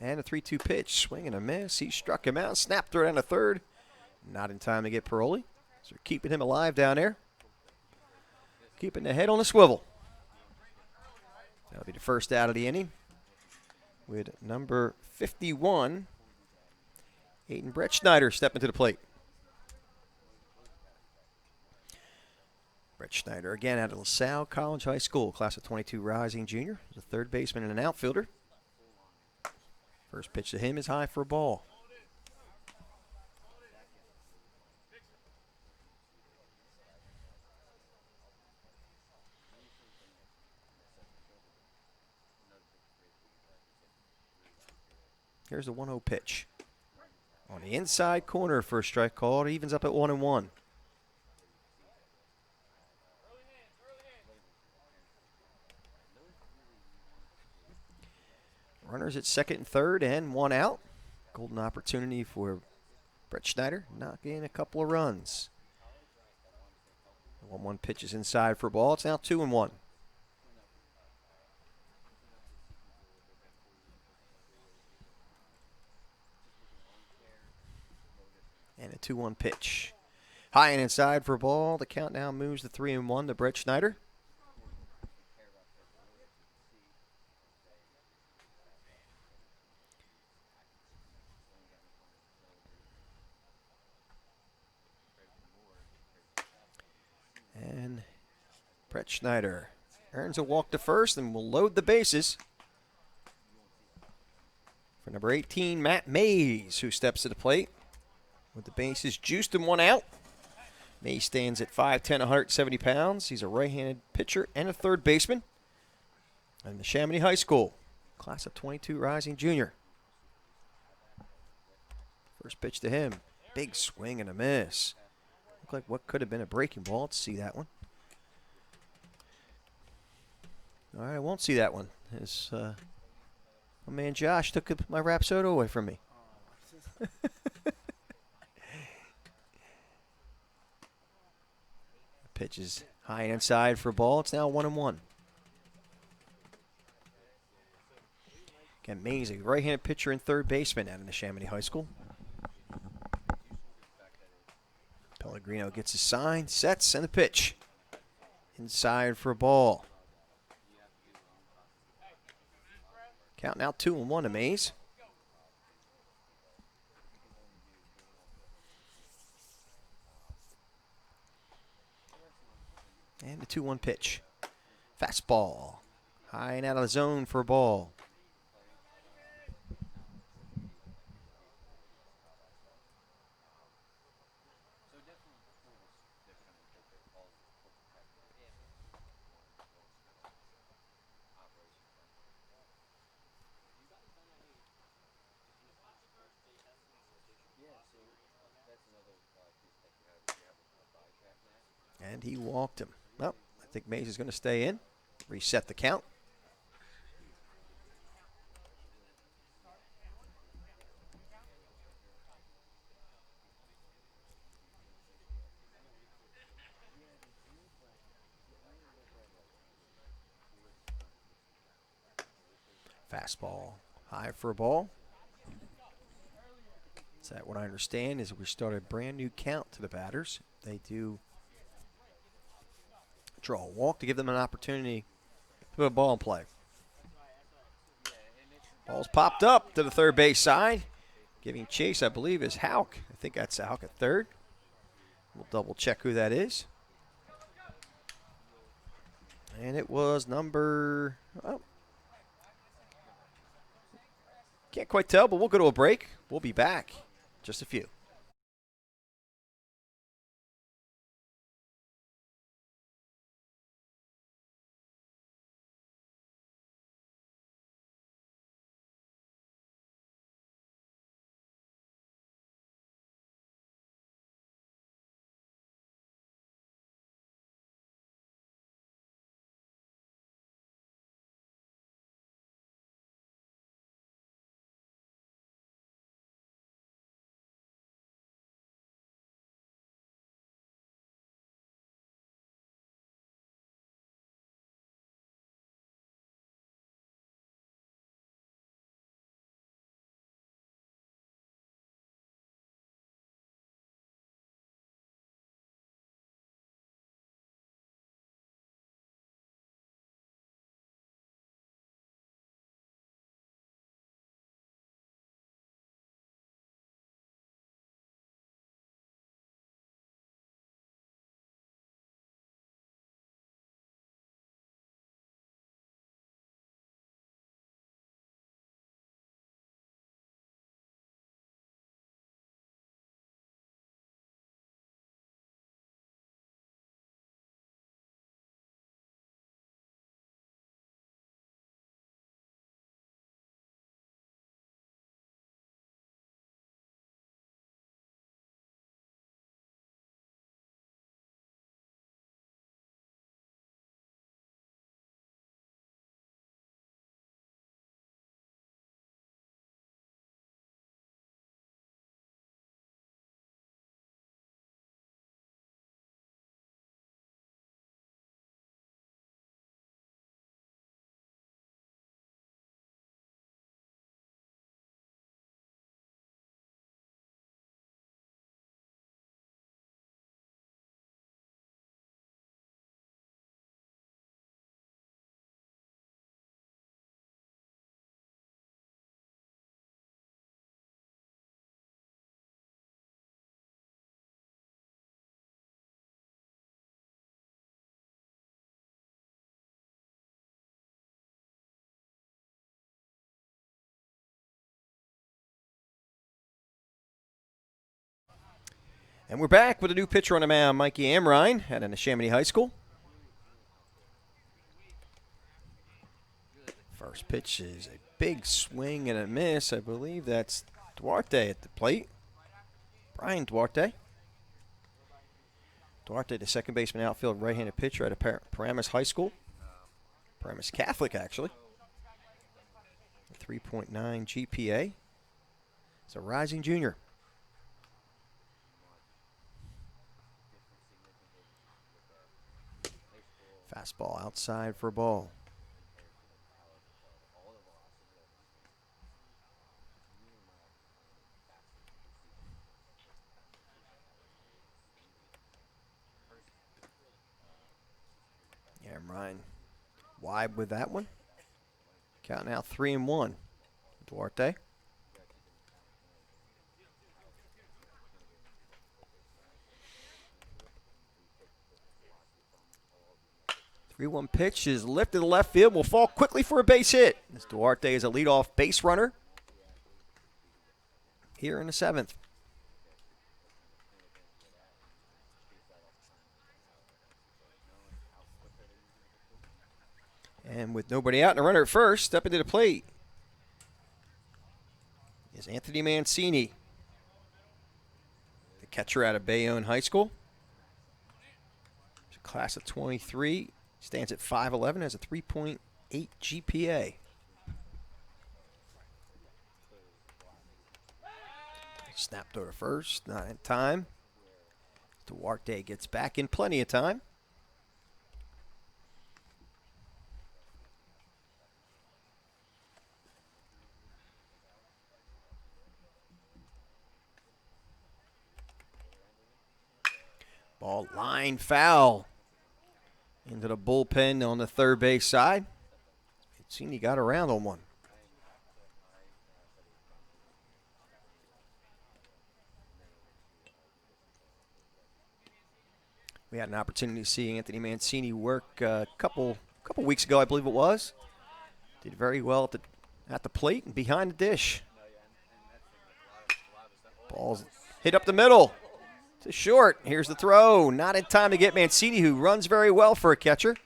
And a 3-2 pitch. Swing and a miss. He struck him out. Snapped throw down to third. Not in time to get Paroli. So they're keeping him alive down there. Keeping the head on a swivel. That'll be the first out of the inning. With number 51, Aiden Brett Schneider stepping to the plate. Brett Schneider again out of LaSalle College High School, class of 22 rising junior. He's a third baseman and an outfielder. First pitch to him is high for a ball. Here's the 1-0 pitch. On the inside corner for a strike call. It evens up at 1-1. Runners at second and third and one out. Golden opportunity for Brett Schneider, knocking a couple of runs. The 1-1 pitch is inside for a ball. It's now 2-1. And a 2-1 pitch. High and inside for a ball. The count now moves to 3-1 to Brett Schneider. And Brett Schneider earns a walk to first and will load the bases. For number 18, Matt Mays, who steps to the plate. With the bases juiced and one out. Mays stands at 5'10", 170 pounds. He's a right-handed pitcher and a third baseman. And the Chamonix High School, class of 22 rising junior. First pitch to him. Big swing and a miss. Looked like what could have been a breaking ball. Let's see that one. All right, I won't see that one. As my man Josh took my Rapsodo away from me. Pitch is high and inside for a ball. It's now 1-1. Again, Mays, a right-handed pitcher and third baseman out in the Chamonix High School. Pellegrino gets his sign, sets, and the pitch. Inside for a ball. Count now 2-1 to Mays. And the 2-1 pitch. Fastball. High and out of the zone for a ball. And he walked him. Well, I think Mays is going to stay in. Reset the count. Fastball. High for a ball. So that what I understand is we start a brand new count to the batters. They do draw a walk to give them an opportunity to put a ball in play. Ball's popped up to the third base side. Giving chase, I believe, is Houck. I think that's Houck at third. We'll double check who that is. And it was number, well, can't quite tell, but we'll go to a break. We'll be back. Just a few. And we're back with a new pitcher on the mound, Mikey Amrine at Neshaminy High School. First pitch is a big swing and a miss. I believe that's Duarte at the plate. Brian Duarte. Duarte, the second baseman, outfield, right-handed pitcher at Paramus High School. Paramus Catholic, actually. 3.9 GPA. He's a rising junior. Fastball outside for a ball. Yeah, Ryan wide with that one. Count now 3-1. Duarte. 3-1 pitch is lifted to left field. Will fall quickly for a base hit. This Duarte is a leadoff base runner here in the 7th. And with nobody out and a runner at first, stepping to the plate is Anthony Mancini, the catcher out of Bayonne High School. Class of 23, stands at 5'11", has a 3.8 GPA. Snap throw to first, not in time. Duarte gets back in plenty of time. Ball line foul into the bullpen on the third base side. Mancini got around on one. We had an opportunity to see Anthony Mancini work a couple weeks ago, I believe it was. Did very well at the plate and behind the dish. Ball's hit up the middle. To short. Here's the throw. Not in time to get Mancini, who runs very well for a catcher.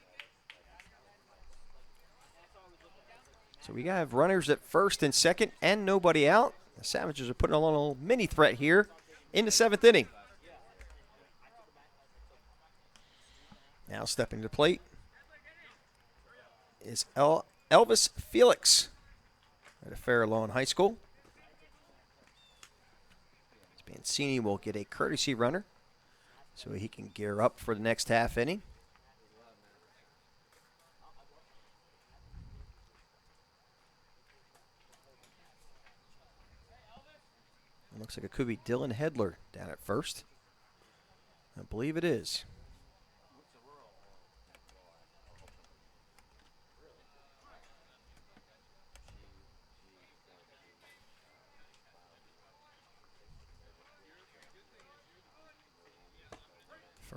So we have runners at first and second and nobody out. The Savages are putting on a little mini threat here in the 7th inning. Now stepping to the plate is Elvis Felix at FAIRLAWN High School. Mancini will get a courtesy runner so he can gear up for the next half inning. It looks like it could be Dylan Hedler down at first. I believe it is.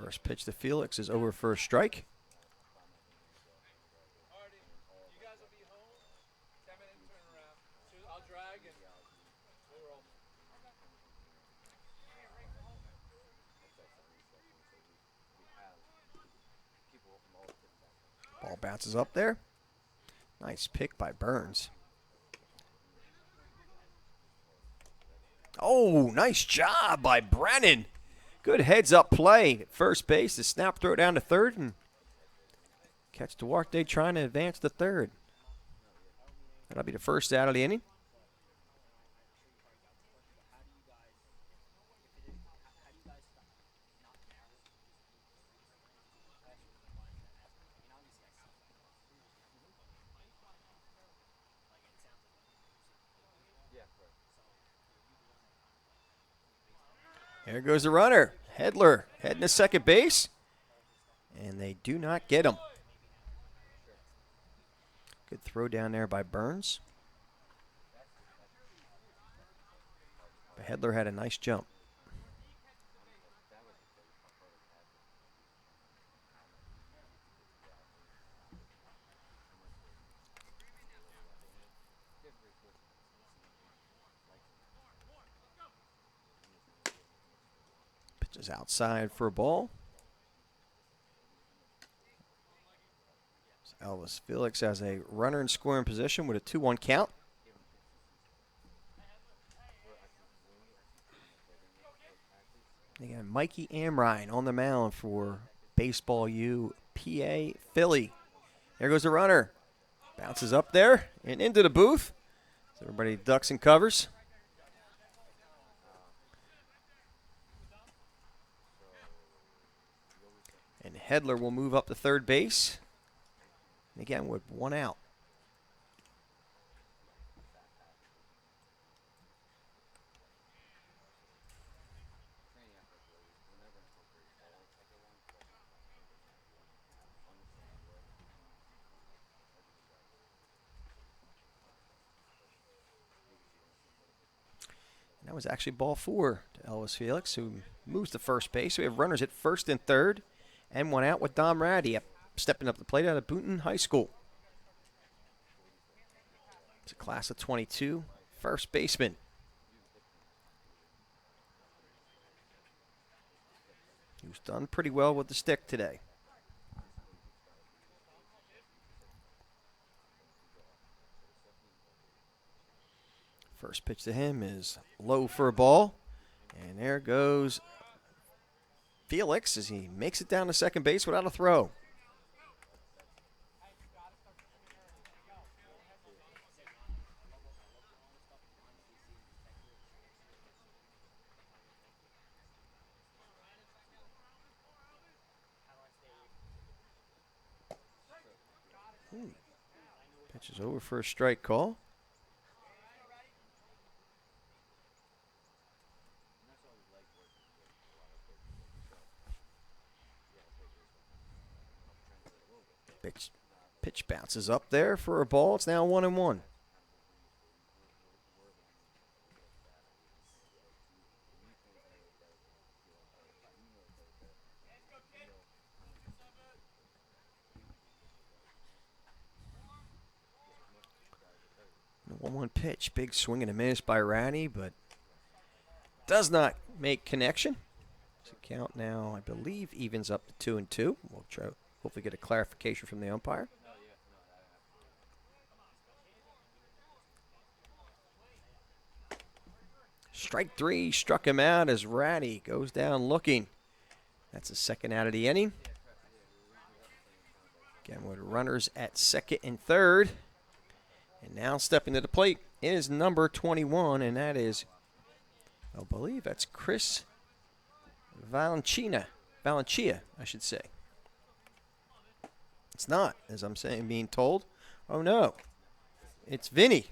First pitch to Felix is over for a strike. Ball bounces up there. Nice pick by Burns. Oh, nice job by Brennan. Good heads-up play at first base. The snap throw down to third and catch Duarte trying to advance to third. That'll be the first out of the inning. There goes the runner. Hedler heading to second base. And they do not get him. Good throw down there by Burns. But Hedler had a nice jump. Just outside for a ball. So Elvis Felix has a runner in scoring position with a 2-1 count. Again, Mikey Amrine on the mound for Baseball U PA Philly. There goes the runner. Bounces up there and into the booth. So everybody ducks and covers. And Hedler will move up to third base. And again, with 1 out. That was actually ball 4 to Elvis Felix, who moves to first base. So we have runners at first and third, and 1 out with Dom Ratty stepping up the plate out of Boonton High School. It's a class of 22, first baseman. Who's done pretty well with the stick today. First pitch to him is low for a ball. And there goes Felix as he makes it down to second base without a throw. Pitch is over for a strike call. Pitch bounces up there for a ball. It's now 1-1. The 1-1 pitch. Big swing and a miss by Ratty, but does not make connection. So count now, I believe, evens up to 2-2. We'll try, hopefully get a clarification from the umpire. Strike 3 struck him out as Ratty goes down looking. That's the second out of the inning. Again, with runners at second and third. And now stepping to the plate is number 21, and that is, I believe that's Chris Valencia, I should say. It's not, as I'm saying, being told. Oh, no. It's Vinny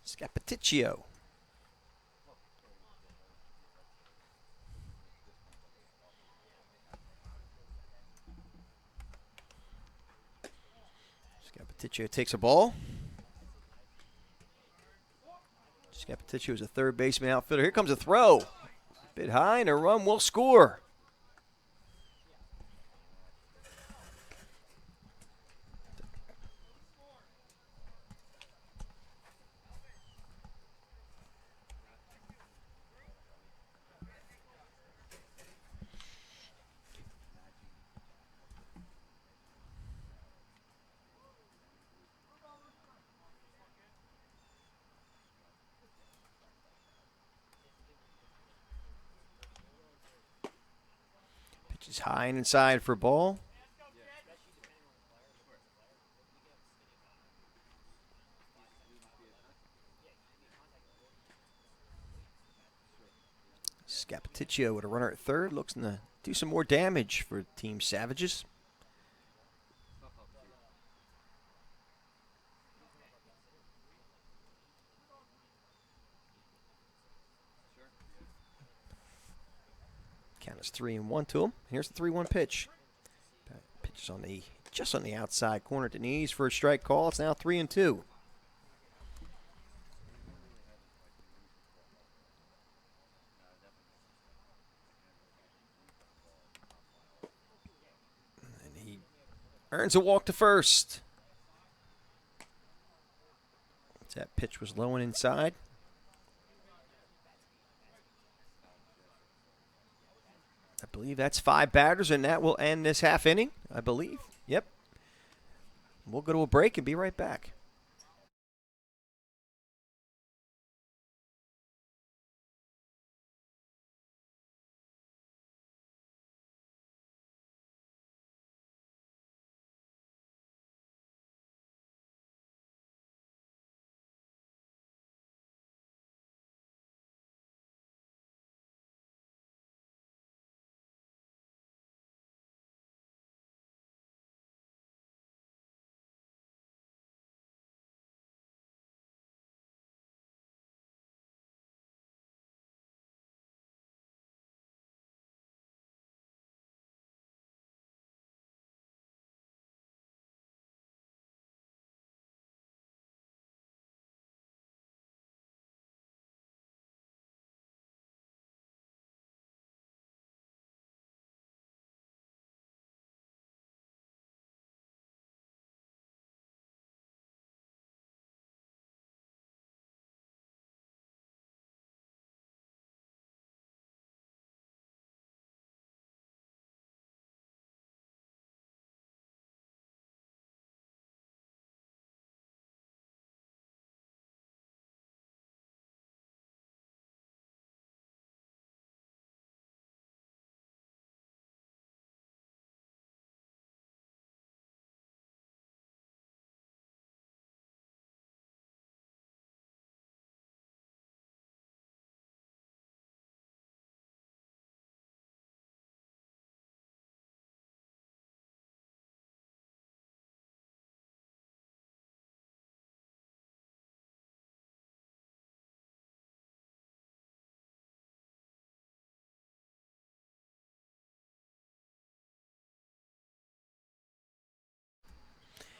Scapaticcio. Scapaticcio takes a ball. Scapaticcio is a third baseman outfielder. Here comes a throw. Bit high, and a run will score. Pitches high and inside for ball. Scapaticcio with a runner at third. Looks to do some more damage for Team Savages. Count is 3-1 to him. Here's the 3-1 pitch. Pitch is on the just on the outside corner to knees for a strike call. It's now 3-2. And he earns a walk to first. That pitch was low and inside. believe that's 5 batters, and that will end this half inning, I believe. Yep. We'll go to a break and be right back.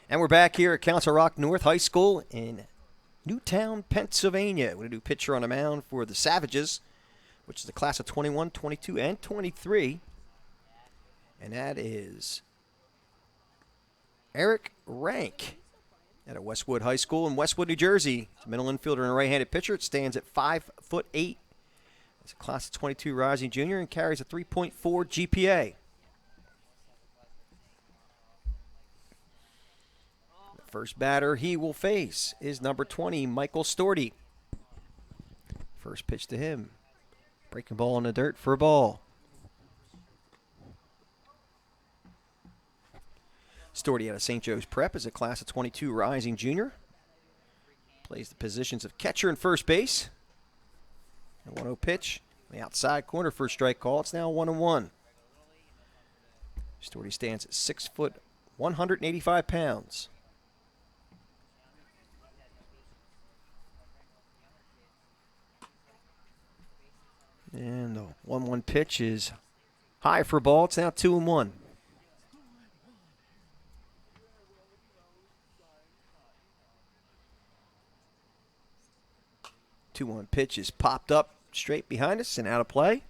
And we're back here at Council Rock North High School in Newtown, Pennsylvania. We're going to do pitcher on the mound for the Savages, which is the class of 21, 22, and 23. And that is Eric Rank out of Westwood High School in Westwood, New Jersey. It's a middle infielder and a right-handed pitcher. It stands at 5'8". It's a class of 22 rising junior and carries a 3.4 GPA. First batter he will face is number 20, Michael Storty. First pitch to him. Breaking ball in the dirt for a ball. Storty out of St. Joe's Prep is a class of 22 rising junior. Plays the positions of catcher and first base. A 1-0 pitch. The outside corner for a strike call. It's now 1-1. Storty stands at 6 foot, 185 pounds. And the 1-1 pitch is high for a ball. It's now 2-1. Two-one pitch is popped up straight behind us and out of play.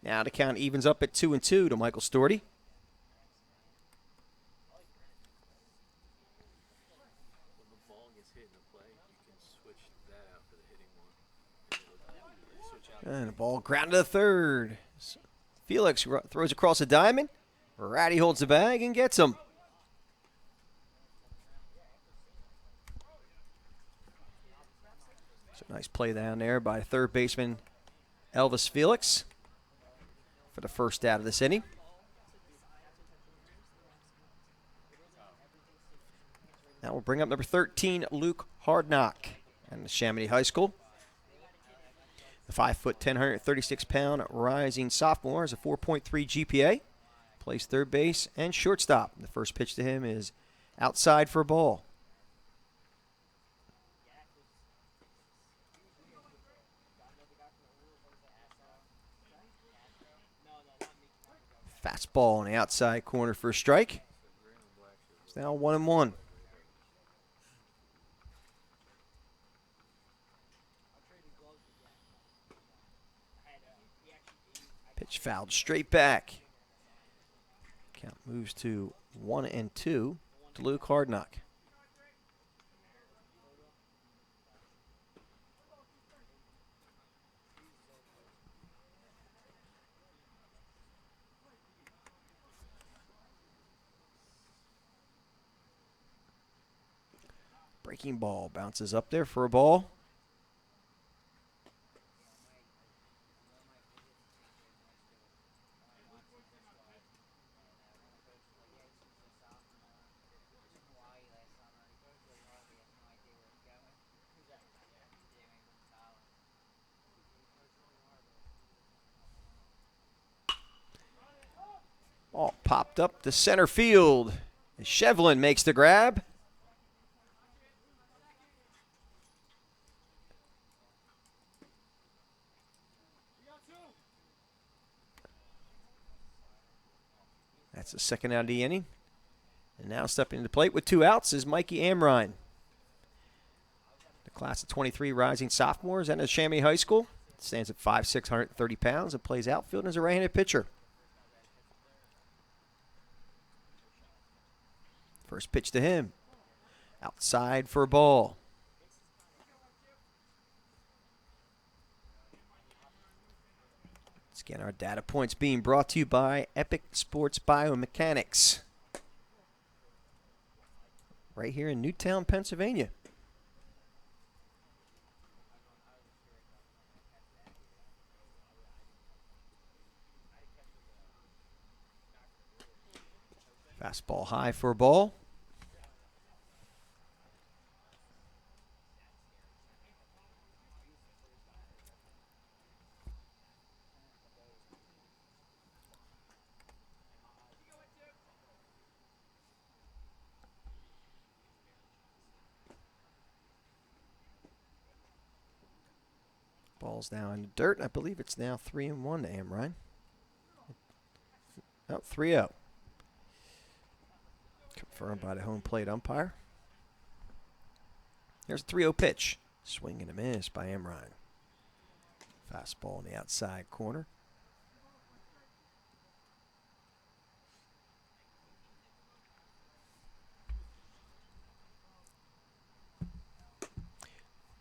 Now the count evens up at 2-2 to Michael Storty. And the ball grounded to third. Felix throws across the diamond. Ratty holds the bag and gets him. So nice play down there by third baseman Elvis Felix for the first out of this inning. Now we'll bring up number 13, Luke Hardknock, and the Chamonix High School. The 5 foot, 136 pound rising sophomore has a 4.3 GPA. Plays third base and shortstop. The first pitch to him is outside for a ball. Fastball on the outside corner for a strike. It's now 1-1. Pitch fouled straight back. Count moves to 1-2 to Luke Hardknock. Breaking ball bounces up there for a ball. Ball popped up to center field. Shevlin makes the grab. That's the second out of the inning. And now stepping to the plate with 2 outs is Mikey Amrine. The class of 23 rising sophomores and at Chamonix High School. Stands at 5'6", 130 pounds and plays outfield as a right-handed pitcher. First pitch to him. Outside for a ball. Once again, our data points being brought to you by Epic Sports Biomechanics. Right here in Newtown, Pennsylvania. Fastball high for a ball. Ball's now in the dirt. I believe it's now 3-1 to Amrine. Oh, 3-0. Confirmed by the home plate umpire. Here's a 3-0 pitch. Swing and a miss by Amrine. Fastball in the outside corner.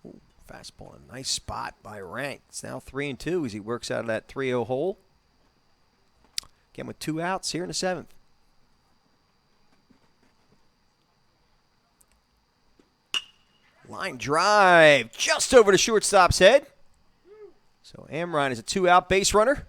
Ooh, fastball in a nice spot by Rank. It's now 3-2 as he works out of that 3-0 hole. Again with 2 outs here in the 7th. Line drive just over the shortstop's head. So Amrine is a 2-out base runner.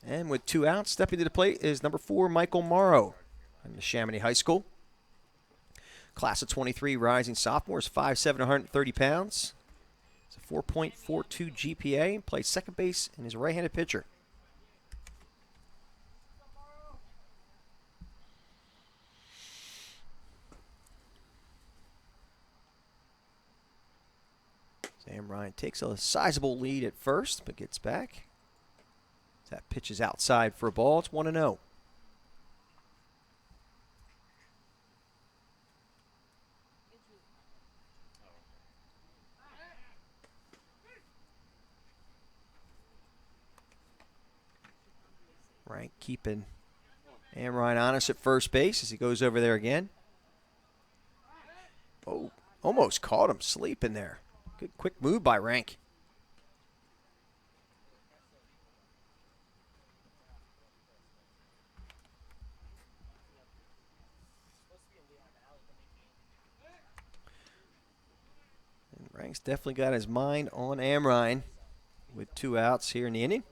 And with 2 outs, stepping to the plate is number 4, Michael Morrow from the Chamonix High School. Class of 23 rising sophomores, 5'7", 130 pounds. It's a 4.42 GPA. Plays second base and is a right-handed pitcher. Amrine takes a sizable lead at first, but gets back. That pitch is outside for a ball. It's 1-0. Rank keeping Amrine honest at first base as he goes over there again. Oh, almost caught him sleeping there. Good quick move by Rank. And Rank's definitely got his mind on Amrine with 2 outs here in the inning.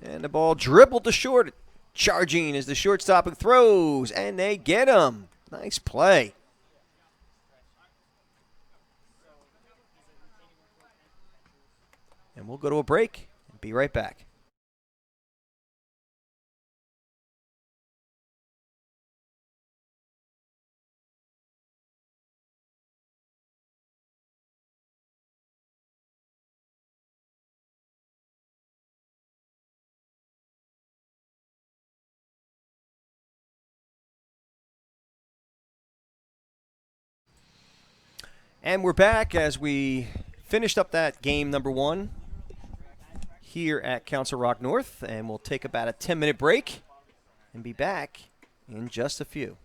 And the ball dribbled to short. Charging as the shortstop throws, and they get him. Nice play. And we'll go to a break and be right back. And we're back as we finished up that game number 1 here at Council Rock North. And we'll take about a 10-minute break and be back in just a few.